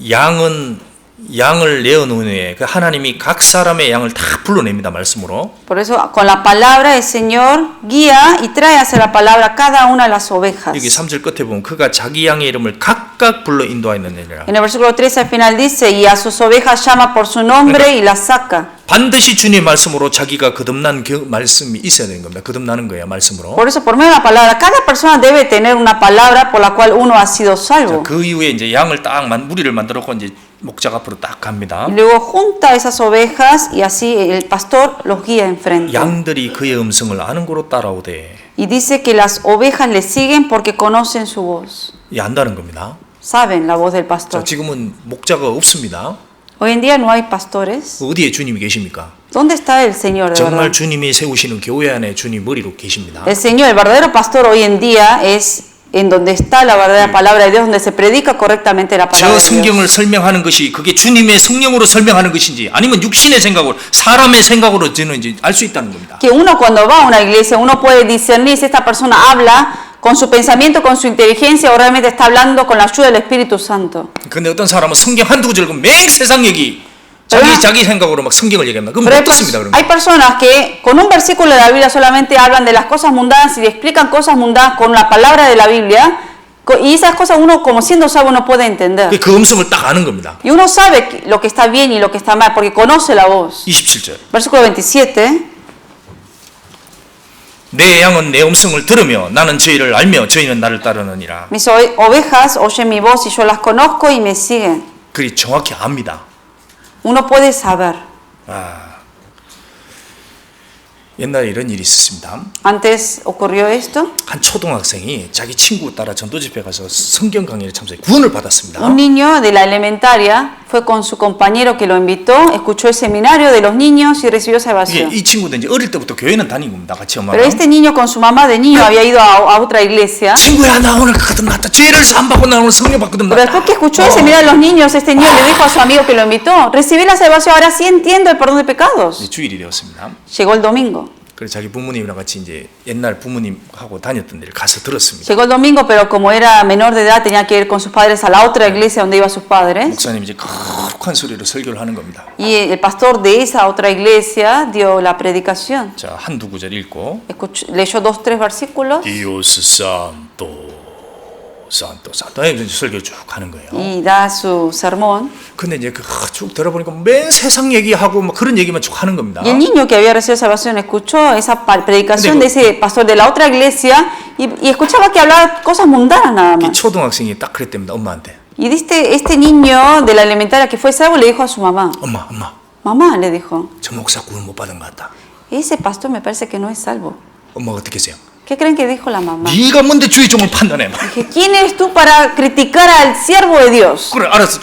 양을 내어놓은 후에 그 하나님이 각 사람의 양을 다 불러냅니다. 말씀으로. Por eso, con la palabra, el Señor guía y trae hacia la palabra cada una de las ovejas. 여기 3절 끝에 보면 그가 자기 양의 이름을 각각 불러 인도하였느니라. En el versículo 3 al final dice, y a sus ovejas llama por su nombre y las saca. 반드시 주님의 말씀으로 자기가 거듭난 말씀이 있어야 되는 겁니다. 거듭나는 거예요, 말씀으로. Por eso, por medio de la palabra, cada persona debe tener una palabra por la cual uno ha sido salvo. 그 이후에 이제 양을 딱 무리를 만들었고 이제 목자 앞으로 딱 갑니다. Y luego junta esas ovejas y así el pastor los guía enfrente. 양들이 그의 음성을 아는 고로 따라오되. Y dice que las ovejas le siguen porque conocen su voz. 이 안다는 겁니다. Saben la voz del pastor. 자, 지금은 목자가 없습니다. Hoy en día no hay pastores. 어디에 주님이 계십니까? ¿Dónde está el Señor de 정말 verdad? 주님이 세우시는 교회 안에 주님 머리로 계십니다. El Señor, el verdadero pastor hoy en día es en donde está la verdadera palabra de Dios, donde se predica correctamente la palabra 저 de Dios. 성경을 설명하는 것이 그게 주님의 성령으로 설명하는 것인지 아니면 육신의 생각으로 사람의 생각으로 저는지 알 수 있다는 겁니다. Que uno cuando va a una iglesia, uno puede discernir si esta persona habla con su pensamiento, con su inteligencia o realmente está hablando con la ayuda del Espíritu Santo. 근데 어떤 사람은 성경 한두 구절 읽으면 맹 세상 얘기 자기 생각으로 막 성경을 얘기합니다. 그럼 못 듣습니다. 그런 거. Hay personas que con un versículo de la Biblia solamente hablan de las cosas mundanas y le explican cosas mundanas con la palabra de la Biblia y esas cosas uno como siendo sabio no puede entender. 그 음성을 딱 아는 겁니다. Y uno sabe lo que está bien y lo que está mal porque conoce la voz. 27절. Versículo 27. 내 양은 내 음성을 들으며 나는 저희를 알며 저희는 나를 따르느니라. Mis ovejas oyen mi voz y yo las conozco y me siguen. 그리 정확히 압니다. Uno puede saber. 옛날에 이런 일이 있었습니다. Antes ocurrió esto. 한 초등학생이 자기 친구 따라 전도 집회 가서 성경 강의를 참석해 구원을 받았습니다. Un niño de la elementaria fue con su compañero que lo invitó, escuchó el seminario de los niños y recibió salvación. 이 친구도 이제 어릴 때부터 교회는 다닌 겁니다. 같이 엄마랑. Pero este niño con su mamá de niño había ido a otra iglesia. 친구야 나 오늘 거듭났다. 죄를 사함받고 나 오늘 성령 받고 Pero 거듭났다. después que escuchó el seminario de los niños, este niño le dijo a su amigo que lo invitó, recibí la salvación, ahora sí entiendo el perdón de pecados. 주일이 되었습니다. Llegó el domingo. 그래서 자기 부모님이랑 같이 이제 옛날 부모님하고 다녔던 데를 가서 들었습니다. Llegó el domingo, pero como era menor de edad, tenía que ir con sus padres a la otra iglesia donde iban sus padres. 목사님 이제 거룩한 소리로 설교를 하는 겁니다. Y el pastor de esa otra iglesia dio la predicación. 자, 한두 구절 읽고 Leyó 2-3 versículos. Dios santo, santo, santo. 설교 쭉 하는 거예요. Y da su sermón. 근데 이제 쭉 들어보니까 맨 세상 얘기하고 막 그런 얘기만 쭉 하는 겁니다. Y el niño que había recibido salvación escuchó esa predicación de ese pastor de la otra iglesia y escuchaba que hablaba cosas mundanas nada más. 초등학생이 딱 그랬답니다. 엄마한테. Y este niño de la elementaria que fue salvo le dijo a su mamá. 엄마. Mamá, le dijo. 저 목사 구원 못 받은 것 같다. Ese pastor me parece que no es salvo. 엄마가 어떻게 했어요? ¿Qué creen que dijo la mamá? 네가 뭔데 주의 종을 판단해? Dije, ¿quién eres tú para criticar al siervo de Dios? 그래 알았어.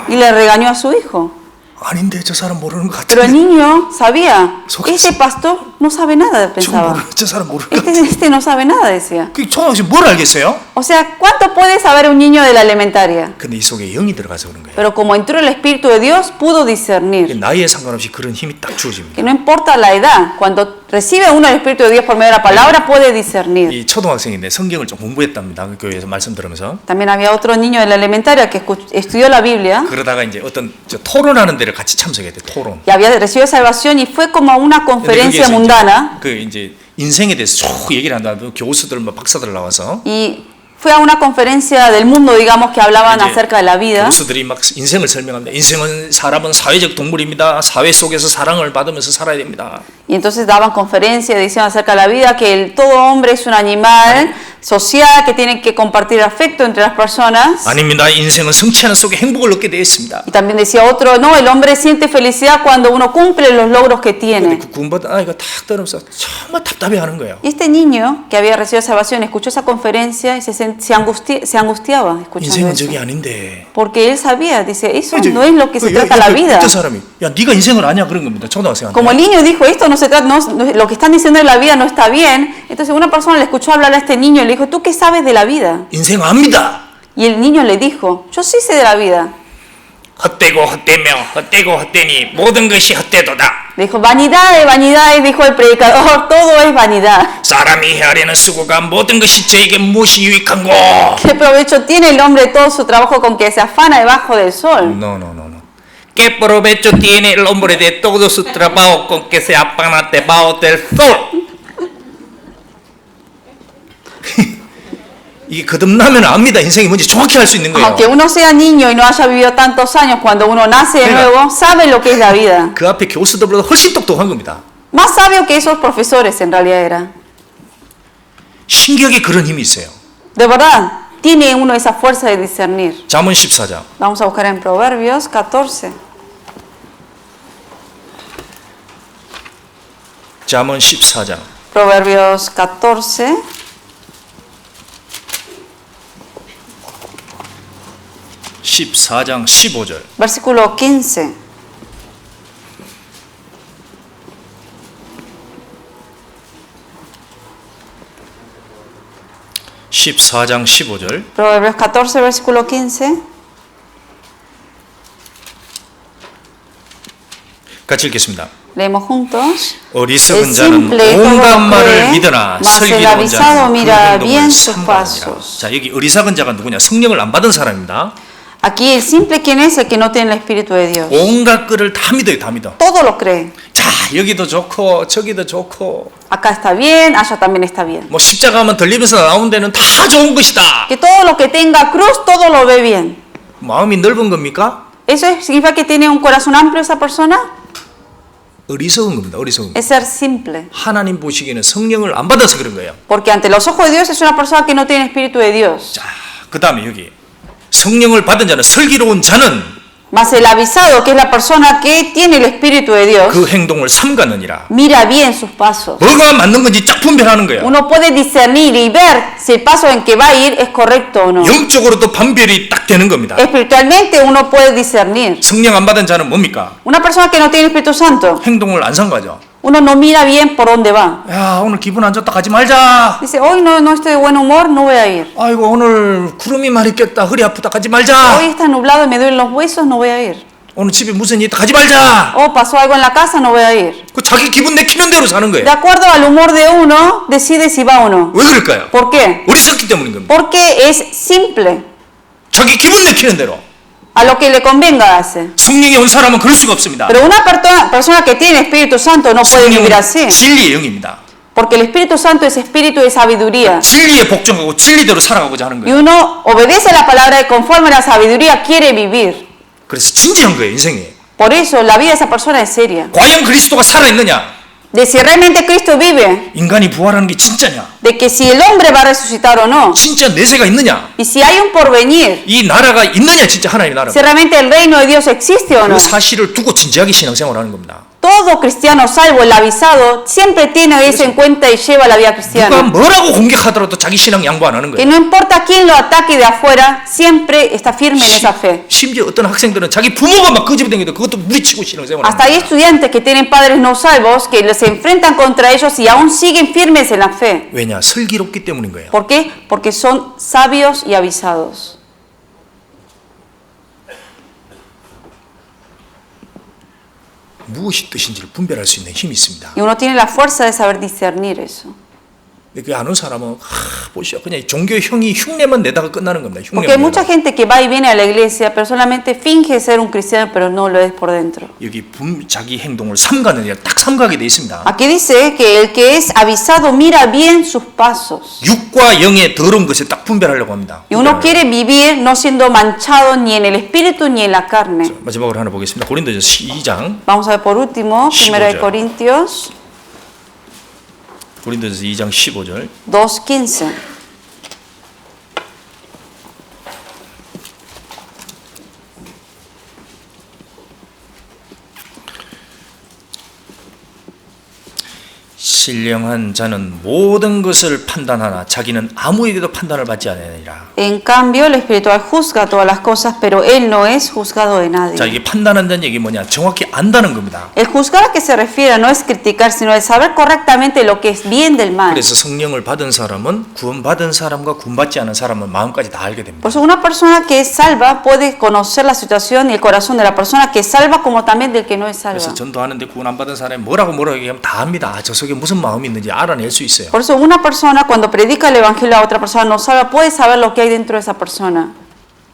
Y le regañó a su hijo. 아닌데 저 사람 모르는 것 Pero el 같은데. niño sabía. Este pastor no sabe nada, pensaba. 저 사람 모르는 것 같아. Este no sabe nada, decía. 그 초등학생 뭘 알겠어요? O sea, ¿cuánto puede saber un niño de la elementaria? 근데 이 속에 영이 들어가서 그런 거예요. Pero como entró el Espíritu de Dios, pudo discernir. 나이에 상관없이 그런 힘이 딱 주어집니다. Que no importa la edad, cuando recibe uno el Espíritu de Dios por medio de la palabra, puede discernir. 이 초등학생인데 성경을 좀 공부했답니다. 그 교회에서 말씀 들으면서. También había otro niño de la elementaria que estudió la Biblia. 그러다가 이제 어떤 토론하는 데를 같이 참석했대. 토론. Y había recibido salvación y fue como a una conferencia mundana. 그 이제 인생에 대해서 쭉 얘기를 한다. 교수들, 뭐 박사들 나와서. Y fue a una conferencia del mundo, digamos, que hablaban acerca de la vida. 교수들이 막 인생을 설명합니다. 인생은 사람은 사회적 동물입니다. 사회 속에서 사랑을 받으면서 살아야 됩니다. Y entonces daban conferencias diciendo acerca de la vida que todo hombre es un animal social que tiene que compartir afecto entre las personas. 아닙니다. 인생은 성취하는 속에 행복을 얻게 되어 있습니다. Y también decía otro, no, el hombre siente felicidad cuando uno cumple los logros que tiene. 그 구원받은 아이가 탁 들으면서 정말 답답해하는 거예요. Y este niño que había recibido salvación escuchó esa conferencia y se angustiaba escuchando 인생은 eso. 저게 아닌데. Porque él sabía, dice, eso no es lo que se trata la vida. 그 사람이 야 네가 인생을 아냐 그런 겁니다. 초등학생한테. Como el niño dijo, esto no se trata, lo que están diciendo de la vida no está bien. Entonces una persona le escuchó hablar a este niño y le dijo, ¿tú qué sabes de la vida? 인생 압니다. Y el niño le dijo, yo sí sé de la vida. 헛되고 헛되며 헛되고 헛되니 모든 것이 헛되도다. Dijo, vanidades, vanidades, dijo el predicador, todo es vanidad. 사람이 헤아리는 수고가 모든 것이 저에게 무엇이 유익한고? ¿Qué provecho tiene el hombre de todo su trabajo con que se afana debajo del sol? No. ¿Qué provecho tiene el hombre de todo su trabajo con que se afana debajo del sol? 이게 거듭나면 압니다. 인생이 뭔지 정확히 알 수 있는 거예요. Aunque uno sea niño y no haya vivido tantos años, cuando uno nace de nuevo, sabe lo que es la vida. 그 앞에 교수들보다 훨씬 똑똑한 겁니다. Más sabio que esos profesores en realidad era. 신기하게 그런 힘이 있어요. De verdad, tiene uno esa fuerza de discernir. 잠언 14장. Vamos a buscar en Proverbios 14. 잠언 14장. Proverbios 14. 14장 15절. Versículo 15. (14장 15절) Proverbios 14, versículo 15. 같이 읽겠습니다. Leemos juntos. 어리석은 자는 온갖 말을 믿으나 슬기로운 자는 그 행동을 삼가느니라. 자, 여기 어리석은 자가 누구냐? 성령을 안 받은 사람입니다. Aquí el simple, ¿quién es? El que no tiene el Espíritu de Dios. 온갖 것을 다 믿어요, 다 믿어. Todo lo cree. 자, 여기도 좋고 저기도 좋고. Acá está bien, allá también está bien. 뭐 십자가만 들리면서 나온 데는 다 좋은 것이다. Que todo lo que tenga cruz, todo lo ve bien. 마음이 넓은 겁니까? ¿Eso significa que tiene un corazón amplio esa persona? 어리석은 겁니다. 어리석은. Es ser simple. 하나님 보시기에는 성령을 안 받아서 그런 거예요. Porque ante los ojos de Dios es una persona que no tiene Espíritu de Dios. 자, 그다음에 여기 성령을 받은 자는 슬기로운 자는 Mas el avisado, que es la persona que tiene el Espíritu de Dios, 그 행동을 삼가느니라. mira bien sus pasos. 뭐가 맞는 건지 쫙 분별하는 거예요. Uno puede discernir y ver si el paso en que va a ir es correcto o no. 영적으로도 판별이 딱 되는 겁니다. Espiritualmente uno puede discernir. 성령 안 받은 자는 뭡니까? Una persona que no tiene el Espíritu Santo, 행동을 안 삼가죠. uno no mira bien por dónde va. 야, 오늘 기분 안 좋다 가지 말자. Dice, hoy no estoy de buen humor, no voy a ir. 아이고, 오늘 구름이 많이 꼈다. 허리 아프다 가지 말자. Hoy está nublado y me duelen los huesos, no voy a ir. 오늘 집에 무슨 일 있다 가지 말자. Oh, pasó algo en la casa, no voy a ir. 그 자기 기분 내키는 대로 사는 거예요. De acuerdo al humor de uno, decide si va o no. 왜 그럴까요? ¿Por qué? 어리석기 때문인 겁니다. Porque es simple. 자기 기분 내키는 대로. A lo que le convenga hace. 성령이 온 사람은 그럴 수가 없습니다. Pero una persona que tiene Espíritu Santo no puede vivir así. 진리의 영입니다. Porque el Espíritu Santo es espíritu de sabiduría. 진리에 복종하고 진리대로 살아가고자 하는 Y 거예요. uno obedece a la palabra y conforme a la sabiduría quiere vivir. 그래서 진지한 거예요, 인생이. Por eso la vida de esa persona es seria. 과연 그리스도가 살아있느냐? De si realmente Cristo vive, 인간이 부활하는 게 진짜냐? de que si el hombre va a resucitar o no, 진짜 내세가 있느냐? y si hay un porvenir, 이 나라가 있느냐? 진짜 하나님의 나라. si realmente el reino de Dios existe o no. 그 사실을 두고 진지하게 신앙생활을 하는 겁니다. Todo cristiano salvo el avisado siempre tiene eso en cuenta y lleva la vida 누가 cristiana. 뭐라고 공격하더라도 자기 신앙 양보 안 하는 Que 거예요. no importa quién lo ataque de afuera, siempre está firme en esa fe. 심지어 어떤 학생들은 자기 부모가 막 끄집어 다니도 그것도 무리치고 신앙생활을 Hasta hay 합니다. estudiantes que tienen padres no salvos que se enfrentan contra ellos y aún siguen firmes en la fe. 왜냐? 슬기롭기 때문인 거예요. ¿Por qué? Porque son sabios y avisados. 무엇이 뜻인지를 분별할 수 있는 힘이 있습니다. Y uno tiene la fuerza de saber discernir eso. 그 아는 사람은 보시오 그냥 종교 형이 흉내만 내다가 끝나는 겁니다. Porque hay mucha gente que va y viene a la iglesia, pero solamente finge ser un cristiano, pero no lo es por dentro. 여기 자기 행동을 삼가느니라 딱 삼가게 돼 있습니다. Aquí dice que el que es avisado mira bien sus pasos. 육과 영의 더러운 것에 딱 분별하려고 합니다. Y uno quiere vivir no siendo manchado ni en el espíritu ni en la carne. 마지막으로 하나 보겠습니다. 고린도전서 2장. Vamos a ver por último, 1 de Corintios 고린도전서 2장 15절. 2:15. 신령한 자는 모든 것을 판단하나 자기는 아무에게도 판단을 받지 않으리라. En cambio, el espiritual juzga todas las cosas, pero él no es juzgado de 자, nadie. 이게 판단한다는 얘기 뭐냐? 정확히 안다는 겁니다. El juzgar a que se refiere no es criticar, sino el saber correctamente lo que es bien del mal. 그래서 성령을 받은 사람은 구원받은 사람과 구원받지 않은 사람은 마음까지 다 알게 됩니다. Por eso una persona que es salva puede conocer la situación y el corazón de la persona que es salva como también del que no es salva. 그래서 전도하는데 구원 안 받은 사람이 뭐라고 얘기하면 다 압니다. 저 속에 무슨 마음이 있는지 알아낼 수 있어요. Por eso una persona cuando predica el evangelio a otra persona no salva puede saber lo que hay dentro de esa persona.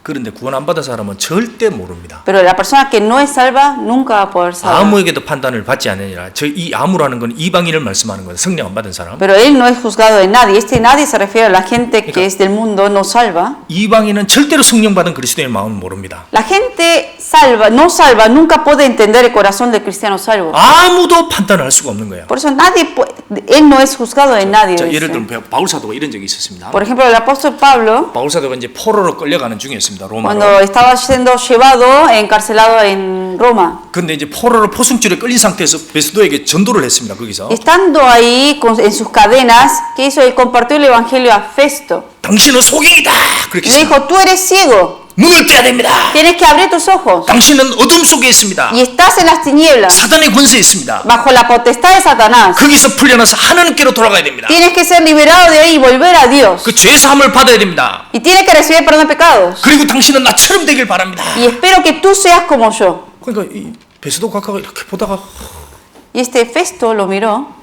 그런데 구원 안 받은 사람은 절대 모릅니다. Pero la persona que no es salva nunca va a poder saber. 아무에게도 판단을 받지 않으니라. 이 아무라는 건 이방인을 말씀하는 거예요. 성령 안 받은 사람. Pero él no es juzgado de nadie. Este nadie se refiere a la gente que es del mundo no salva. 이방인은 절대로 성령 받은 그리스도의 마음을 모릅니다. La gente salva, no salva, nunca puede entender el corazón del cristiano salvo. 아무도 판단을 할 수가 없는 거예요. Por eso nadie, él no es juzgado de nadie. 자, 예를 들면 바울 사도가 이런 적이 있었습니다. Por ejemplo, el apóstol Pablo, 바울 사도가 이제 포로로 끌려가는 중이었습니다. 로마로. cuando estaba siendo llevado, encarcelado en Roma. 근데 이제 포로로 포승줄에 끌린 상태에서 베스도에게 전도를 했습니다. 거기서. Estando ahí en sus cadenas, ¿qué hizo? Él compartió el evangelio a Festo. 당신은 소경이다. 그렇게 Le dijo, tú eres ciego. 눈을 떼야 됩니다. Tienes que abrir tus ojos. 당신은 어둠 속에 있습니다. Y estás en las tinieblas. 사단의 권세에 있습니다. Bajo la potestad de Satanás. 거기서 풀려나서 하나님께로 돌아가야 됩니다. Tienes que ser liberado de ahí y volver a Dios. 그 죄 사함을 받아야 됩니다. Y tienes que recibir perdón de pecados. 그리고 당신은 나처럼 되길 바랍니다. Y espero que tú seas como yo. 그러니까 이 베스도 각하가 이렇게 보다가 Y este Festo lo miró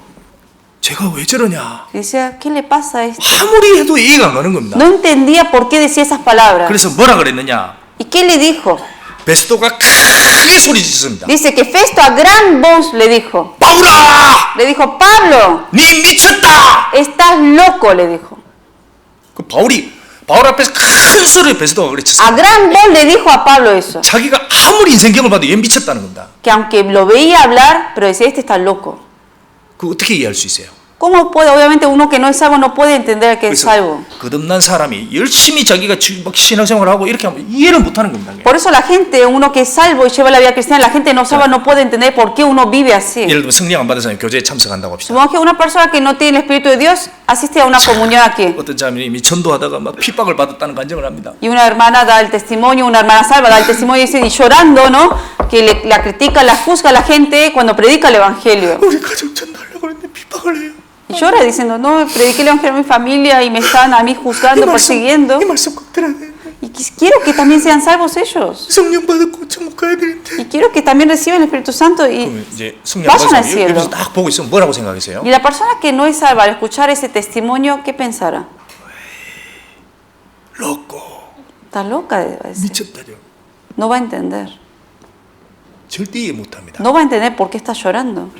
제가 왜 저러냐. y decía, ¿qué le pasa a este? 아무리 해도 이해가 안 가는 겁니다. No entendía por qué decía esas palabras. 그래서 뭐라 그랬느냐. ¿Y qué le dijo? 베스도가 크게 소리쳤습니다. Dice que Festo a gran voz le dijo. 바울아! Le dijo, Pablo, 네 미쳤다! estás loco, le dijo. 그 바울 앞에서 큰 소리로 베스도가 그랬었어요. A gran voz le dijo a Pablo eso. 자기가 아무리 인생경을 봐도 얘 미쳤다는 겁니다. Que aunque lo veía hablar, pero decía, este está loco. 그 어떻게 이해할 수 있어요? ¿Cómo puede? Obviamente uno que no es salvo no puede entender que es salvo. 거듭난 사람이 열심히 자기가 막 신앙생활을 하고 이렇게 하면 이해를 못하는 겁니다. Por eso la gente, uno que es salvo y lleva la vida cristiana, la gente no salva no puede entender por qué uno vive así. 예를 들면 성령 안 받은 사람이 교제에 참석한다고 합시다. Supongamos que una persona que no tiene el Espíritu de Dios asiste a una comunión aquí. 어떤 자매님이 전도하다가 막 핍박을 받았다는 간증을 합니다. Y una hermana da el testimonio, una hermana salva da el testimonio y dice, y llorando, ¿no? Que la critica, la juzga a la gente cuando predica el Evangelio. 우리 가족 전도하려고 그랬는데 핍박을 해요. Y llora diciendo, no, prediqué el Evangelio a mi familia y me están a mí juzgando, persiguiendo. 이 말씀 꼭 들어야 돼. Y quiero que también sean salvos ellos. 성령 받고 천국 가야 되는데. Y quiero que también reciban el Espíritu Santo y 이제 성령 vayan al 받아서 cielo. 옆에서 딱 보고 있으면 뭐라고 생각하세요? Y la persona que no es salva al escuchar ese testimonio, ¿qué pensará? loco. Está loca, debe decir. 미쳤다죠. No va a entender. 절대 이해 못합니다. No va a entender por qué está llorando.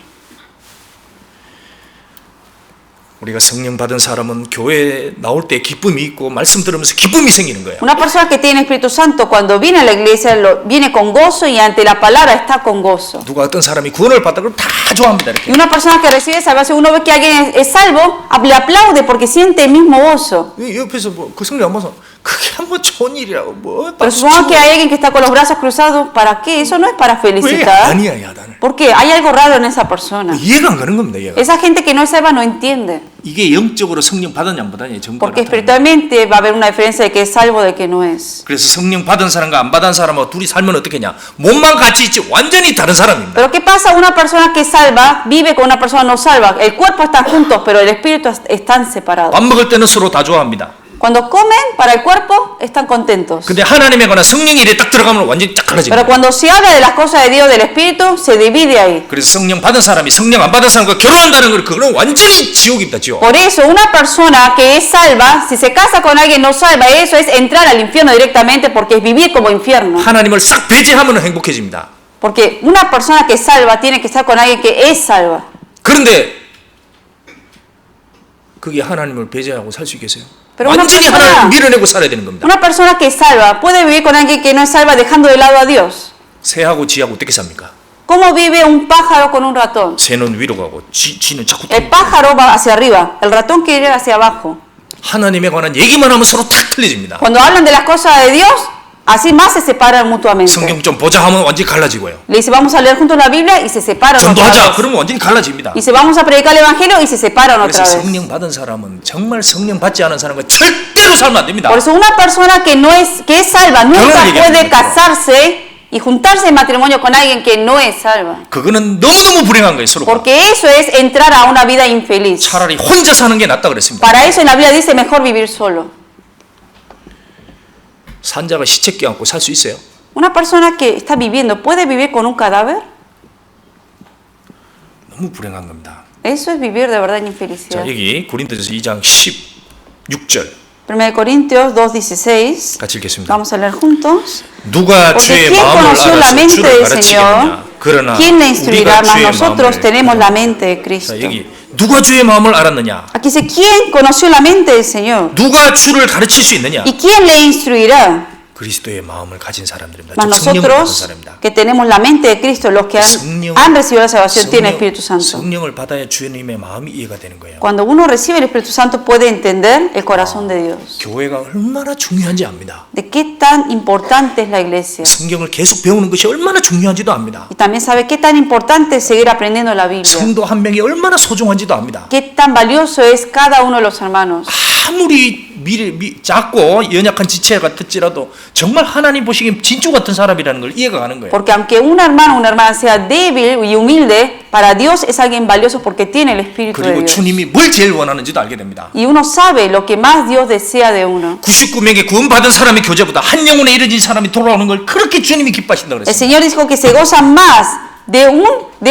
우리가 성령 받은 사람은 교회에 나올 때 기쁨이 있고 말씀 들으면서 기쁨이 생기는 거예요. Una persona que tiene Espíritu Santo cuando viene a la iglesia viene con gozo y ante la palabra está con gozo. 누가 어떤 사람이 구원을 받다 그러면 다 좋아합니다. 이렇게. Y una persona que recibe salvación, uno ve que alguien es salvo, le aplaude porque siente el mismo gozo. 옆에서 그 성령 안 봐서 그게 뭐 좋은 일이라고 뭐. Pero supongo que hay alguien que está con los brazos cruzados, ¿para qué? Eso no es para felicitar. 아니야, 야단을. Porque hay algo raro en esa persona. 이해가 안 가는 겁니다. 이해가. Esa gente que no es salva no entiende. 이게 영적으로 성령 받았냐 안 받았냐 정말. Porque espiritualmente va a haber una diferencia de que es salvo de que no es. 그래서 성령 받은 사람과 안 받은 사람하고 둘이 살면 어떻게냐? 몸만 같이 있지 완전히 다른 사람입니다. Pero ¿qué pasa? Una persona que es salva vive con una persona no salva. El cuerpo están juntos, pero el espíritu están separados. 밥 먹을 때는 서로 다 좋아합니다. Cuando comen para el cuerpo están contentos. 근데 하나님에 관한 성령이 이래 딱 들어가면 완전히 딱 갈라집니다. Pero cuando se habla de las cosas de Dios, del espíritu, se divide ahí. 그래서 성령 받은 사람이 성령 안 받은 사람과 결혼한다는 걸 그거는 완전히 지옥입니다. 지옥. Por eso, una persona que es salva, si se casa con alguien no salva, eso es entrar al infierno directamente porque es vivir como infierno. 하나님을 싹 배제하면 행복해집니다. Porque una persona que es salva tiene que estar con alguien que es salva. 그런데 그게 하나님을 배제하고 살 수 있겠어요? Pero 완전히 하나님을 밀어내고 살아야 되는 겁니다. una persona que es salva puede vivir con alguien que no es salva dejando de lado a Dios. 새하고 쥐하고 어떻게 삽니까? ¿Cómo vive un pájaro con un ratón? 새는 위로 가고 쥐는 자꾸 El pájaro va hacia arriba, el ratón quiere ir hacia abajo. 하나님에 관한 얘기만 하면 서로 탁 틀려집니다. Cuando hablan de las cosas de Dios, así más se separan mutuamente. 성경 좀 보자 하면 완전히 갈라지고요. Le dice, vamos a leer juntos la Biblia y se separan otra 전도하자 vez. 그러면 완전히 갈라집니다. Dice, vamos a predicar el Evangelio y se separan 그래서 otra vez. 성령 받은 사람은 정말 성령 받지 않은 사람과 절대로 살면 안 됩니다. Por eso una persona que es salva nunca puede casarse y juntarse en matrimonio con alguien que no es salva. 그거는 너무너무 불행한 거예요, 서로가. Porque eso es entrar a una vida infeliz. 차라리 혼자 사는 게 낫다 그랬습니다. Para eso en la Biblia dice mejor vivir solo. 산자가 시체 껴안고 살 수 있어요? Una persona que está viviendo, ¿puede vivir con un cadáver? 너무 불행한 겁니다. Eso es vivir de verdad en 자, infelicidad. 여기 고린도전서 2장 16절. 1 Corintios 2:16. 같이 읽겠습니다. Vamos a leer juntos. 누가 Porque 주의 ¿quién 마음을 conoció la 알아서 mente 주를 del 가르치겠느냐? Señor? 그러나 ¿Quién le instruirá? 우리가 Mas 주의 nosotros 마음을 tenemos la 가졌느냐? mente de 자, Cristo. 여기 누가 주의 마음을 알았느냐? Aquí dice, ¿quién conoció la mente del Señor? 누가 주를 가르칠 수 있느냐? ¿Y quién le instruirá? 그리스도의 마음을 가진 사람들입니다. Mas 즉 성령을 받은 nosotros 사람입니다. que tenemos la mente de Cristo, los que han recibido la salvación, tienen el Espíritu Santo. 성령을 받아야 주님의 마음이 이해가 되는 거예요. Cuando uno recibe el Espíritu Santo puede entender el corazón de Dios. 교회가 얼마나 중요한지 압니다. De qué tan importante es la iglesia. 성경을 계속 배우는 것이 얼마나 중요한지도 압니다. Y también sabe qué tan importante es seguir aprendiendo la Biblia. 성도 한 명이 얼마나 소중한지도 압니다. Qué tan valioso es cada uno de los hermanos. 아무리 작고 연약한 지체 같을지라도 정말 하나님 보시기엔 진주 같은 사람이라는 걸 이해가 가는 거예요. Porque aunque un hermano o una hermana sea débil y humilde, para Dios es alguien valioso porque tiene el Espíritu de 그리고 Dios. 주님이 뭘 제일 원하는지도 알게 됩니다. Y uno sabe lo que más Dios desea de uno. 99명의 구원받은 사람의 교제보다 한 영혼에 이르진 사람이 돌아오는 걸 그렇게 주님이 기뻐하신다고 El 그랬어요. Señor dijo que se goza más de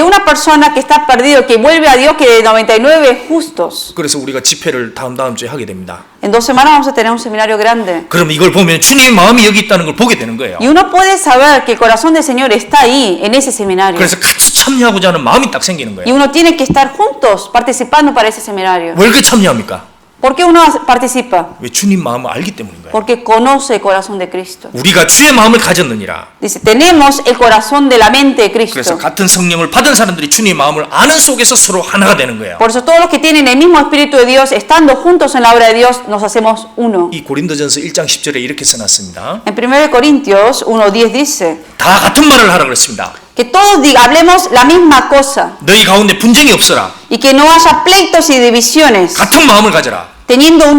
una persona que está perdido, que vuelve a Dios, que de 99 justos. 그래서 우리가 집회를 다음 주에 하게 됩니다. En 2 semanas vamos a tener un seminario grande. 그럼 이걸 보면 주님의 마음이 여기 있다는 걸 보게 되는 거예요. Y uno puede saber que el corazón del Señor está ahí, en ese seminario. 그래서 같이 참여하고자 하는 마음이 딱 생기는 Y 거예요. uno tiene que estar juntos, participando para ese seminario. 왜 그렇게 참여합니까? ¿Por qué uno participa? 왜 주님 마음을 알기 때문인 거예요. Porque conoce el corazón de Cristo. 우리가 주의 마음을 가졌느니라. Dice, tenemos el corazón de la mente de 그래서 Cristo. 같은 성령을 받은 사람들이 주님의 마음을 아는 속에서 서로 하나가 되는 거예요. Por eso todos los que tienen el mismo Espíritu de Dios, estando juntos en la obra de Dios, nos hacemos uno. 이 고린도전서 1장 10절에 이렇게 써놨습니다. En 1 Corintios 1:10 dice 다 같은 말을 하라 그랬습니다. que todos hablemos la misma cosa 너희 가운데 분쟁이 없어라. y que no haya pleitos y divisiones, 같은 마음을 가져라. teniendo un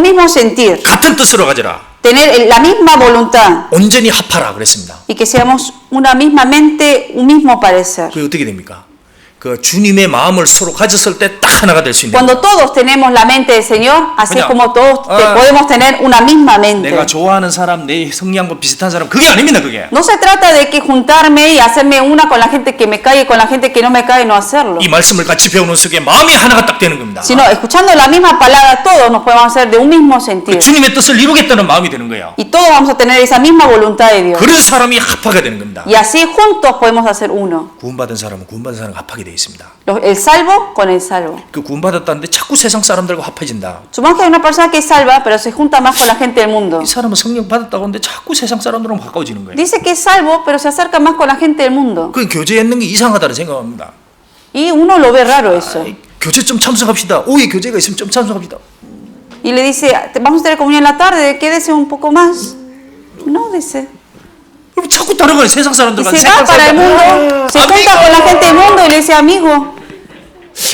mismo sentir, 같은 뜻으로 가져라. tener la misma voluntad 온전히 합하라 그랬습니다. y que seamos una misma mente, un mismo parecer. 그게 어떻게 됩니까? 그 주님의 마음을 서로 가졌을 때 딱 하나가 될 수 있는 Cuando todos tenemos la mente del Señor, así es 그냥, como todos podemos tener una misma mente. 내가 좋아하는 사람, 내 성향과 비슷한 사람 그게 아닙니다. 그게. No se trata de que juntarme y hacerme una con la gente que me cae y con la gente que no me cae, no hacerlo. 이 말씀을 같이 배우는 속에 마음이 하나가 딱 되는 겁니다. Sino escuchando la misma palabra, todos nos podemos hacer de un mismo sentir. 주님의 뜻을 이루겠다는 마음이 되는 거예요. Y todos vamos a tener esa misma voluntad de Dios. 그런 사람이 합하게 되는 겁니다. Y así juntos podemos hacer uno. 구원받은 사람은 구원받은 사람과 합하게 되어 있습니다. El salvo con el salvo. 그 구원받았다는데 자꾸 세상 사람들과 합해진다. Supongamos que hay una persona que es salva, pero se junta más con la gente del mundo. 이 사람은 성령 받았다고 하는데 자꾸 세상 사람들하고 가까워지는 거예요. Dice que es salvo, pero se acerca más con la gente del mundo. 그 교제에 있는 게 이상하다는 생각합니다. Y uno lo ve raro eso. 교제 좀 참석합시다. 오후에 교제가 있으면 좀 참석합시다. Y le dice, vamos a tener comunión en la tarde, quédese un poco más. No, dice. 그럼 자꾸 다른 거예요. 세상 Y 사람들과 se va para el mundo, se junta con la gente del mundo y le dice, amigo.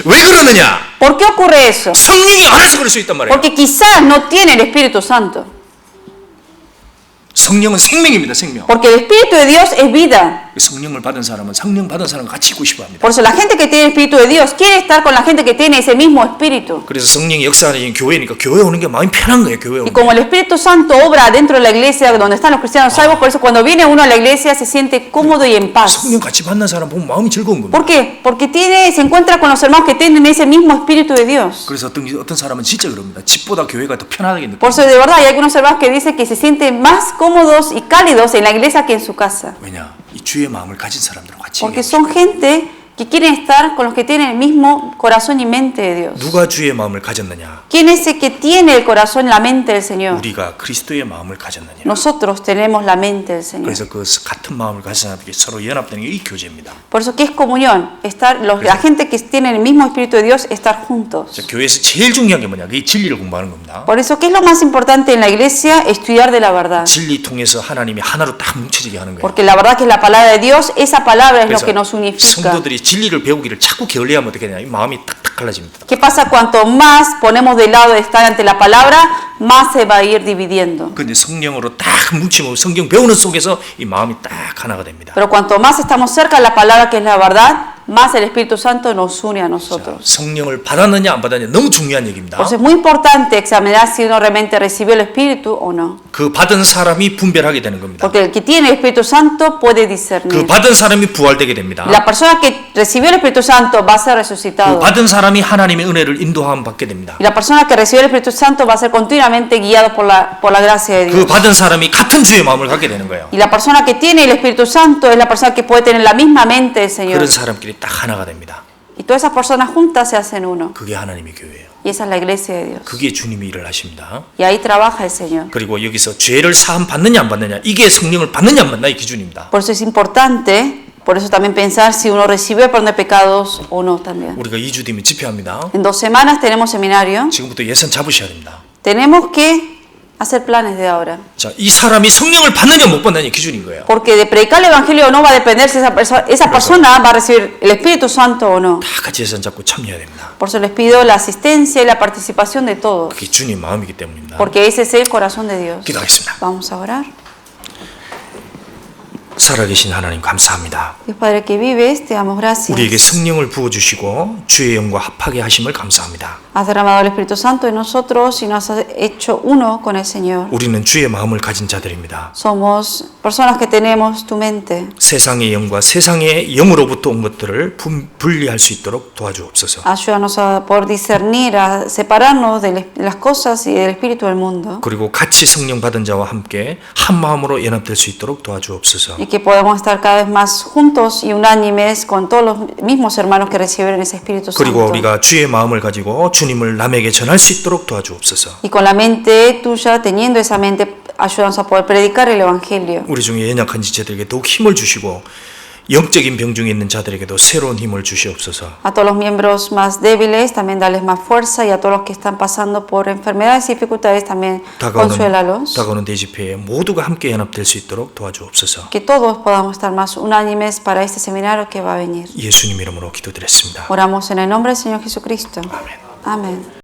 왜 그러느냐? ¿Por qué ocurre eso? 성령이 알아서 그럴 수 있단 말이에요. Porque quizás no tiene el Espíritu Santo. 성령은 생명입니다. 생명. Porque el Espíritu de Dios es vida. 성령을 받은 사람은 성령 받은 사람과 같이 있고 싶어 합니다. Por eso la gente que tiene el Espíritu de Dios quiere estar con la gente que tiene ese mismo Espíritu. 그래서 성령이 역사하는 교회니까 교회 오는 게 마음이 편한 거예요. 교회 Y 오는 como 게. el Espíritu Santo obra dentro de la iglesia donde están los cristianos salvos, por eso cuando viene uno a la iglesia se siente cómodo y en paz. 성령 같이 만난 사람 보면 마음이 즐거운 겁니다. ¿Por qué? Porque se encuentra con los hermanos que tienen ese mismo Espíritu de Dios. 그래서 어떤 사람은 진짜 그럽니다. 집보다 교회가 더 편하게 느껴요. Por eso de verdad hay algunos hermanos que dicen que se sienten más cómodos y cálidos en la iglesia que en su casa. 왜냐? 이 주의 마음을 가진 사람들과 같이. Porque son gente que quieren estar con los que tienen el mismo corazón y mente de Dios. 누가 주의 마음을 가졌느냐? ¿Quién es el que tiene el corazón y la mente del Señor? 우리가 그리스도의 마음을 가졌느냐? Nosotros tenemos la mente del Señor. 그래서 그 같은 마음을 가진 사람들이 서로 연합되는 게 이 교제입니다. Por eso, ¿qué es comunión? La gente que tiene el mismo Espíritu de Dios, estar juntos. 자, 교회에서 제일 중요한 게 뭐냐? 그게 진리를 공부하는 겁니다. Por eso, ¿qué es lo más importante en la iglesia? Estudiar de la verdad. 진리 통해서 하나님이 하나로 딱 뭉쳐지게 하는 거예요. Porque la verdad que es la palabra de Dios, esa palabra es lo que nos unifica. 성도들이 진리를 배우기를 자꾸 게을리하면 어떻게 되냐? 이 마음이 딱딱 갈라집니다. ¿Qué pasa? Cuanto más ponemos de lado de estar ante la palabra, más se va a ir dividiendo. 근데 성령으로 딱 뭉치면 성경 배우는 속에서 이 마음이 딱 하나가 됩니다. Pero cuanto más estamos cerca de la palabra que es la verdad, más el Espíritu Santo nos une a nosotros. 자, 성령을 받았느냐 안 받았느냐 너무 중요한 얘기입니다. Por eso es muy importante examinar si uno realmente recibió el Espíritu o no. 그 받은 사람이 분별하게 되는 겁니다. Porque el que tiene el Espíritu Santo puede 그 discernir. 받은 사람이 부활되게 됩니다. La persona que recibió el Espíritu Santo va a ser 그 resucitado. 받은 사람이 하나님의 은혜를 인도함 받게 됩니다. Y la persona que recibió el Espíritu Santo va a ser continuamente guiado por la gracia de 그 Dios. 받은 사람이 같은 주의 마음을 갖게 되는 거예요. Y la persona que tiene el Espíritu Santo es la persona que puede tener la misma mente del Señor. 그런 사람끼리 딱 하나가 됩니다. Y todas esas personas juntas se hacen uno. 그게 하나님의 교회예요. Y esa es la iglesia de Dios. 그게 주님이 일을 하십니다. Y ahí trabaja el Señor. 그리고 여기서 죄를 사함 받느냐 안 받느냐 이게 성령을 받느냐 안 받느냐의 기준입니다. Por eso es importante, por eso también pensar si uno recibió el perdón de pecados o no también. 우리가 2주 뒤면 집회합니다. En 2 semanas tenemos seminario. 지금부터 예산 잡으셔야 됩니다. Tenemos que hacer planes de ahora. 자, 이 사람이 성령을 받느냐 못 받느냐의 기준인 거예요. Porque de predicar el evangelio no va a depender si esa persona va a recibir el Espíritu Santo o no. 다 같이 예산 잡고 참여해야 됩니다. Por eso les pido la asistencia y la participación de todos. 그게 주님 마음이기 때문입니다. Porque ese es el corazón de Dios. 기도하겠습니다. Vamos a orar. 살아계신 하나님 감사합니다. Dios Padre que vives, te damos gracias. 우리에게 성령을 부어주시고 주의 영과 합하게 하심을 감사합니다. Has derramado el Espíritu Santo en nosotros y nos has hecho uno con el Señor. 우리는 주의 마음을 가진 자들입니다. Somos personas que tenemos tu mente. 세상의 영과 세상의 영으로부터 온 것들을 분리할 수 있도록 도와주옵소서. Ayúdanos a poder discernir, a separarnos de las cosas y del espíritu del mundo. 그리고 같이 성령 받은 자와 함께 한 마음으로 연합될 수 있도록 도와주옵소서. Y que podamos estar cada vez más juntos y unánimes con todos los mismos hermanos que recibieron ese Espíritu 그리고 Santo. 우리가 주의 마음을 가지고 주님을 남에게 전할 수 있도록 도와주옵소서. Y con la mente tuya, teniendo esa mente, ayúdanos a poder predicar el Evangelio. 우리 중에 연약한 지체들에게 더욱 힘을 주시고 영적인 병 중에 있는 자들에게도 새로운 힘을 주시옵소서. A todos los miembros más débiles también darles más fuerza y a todos los que están pasando por enfermedades y dificultades también consuélalos. 다가오는 대집회에 모두가 함께 연합될 수 있도록 도와주옵소서. Que todos podamos estar más unánimes para este seminario que va a venir. 예수님 이름으로 기도드렸습니다. Oramos en el nombre del Señor Jesucristo. 아멘. Amén.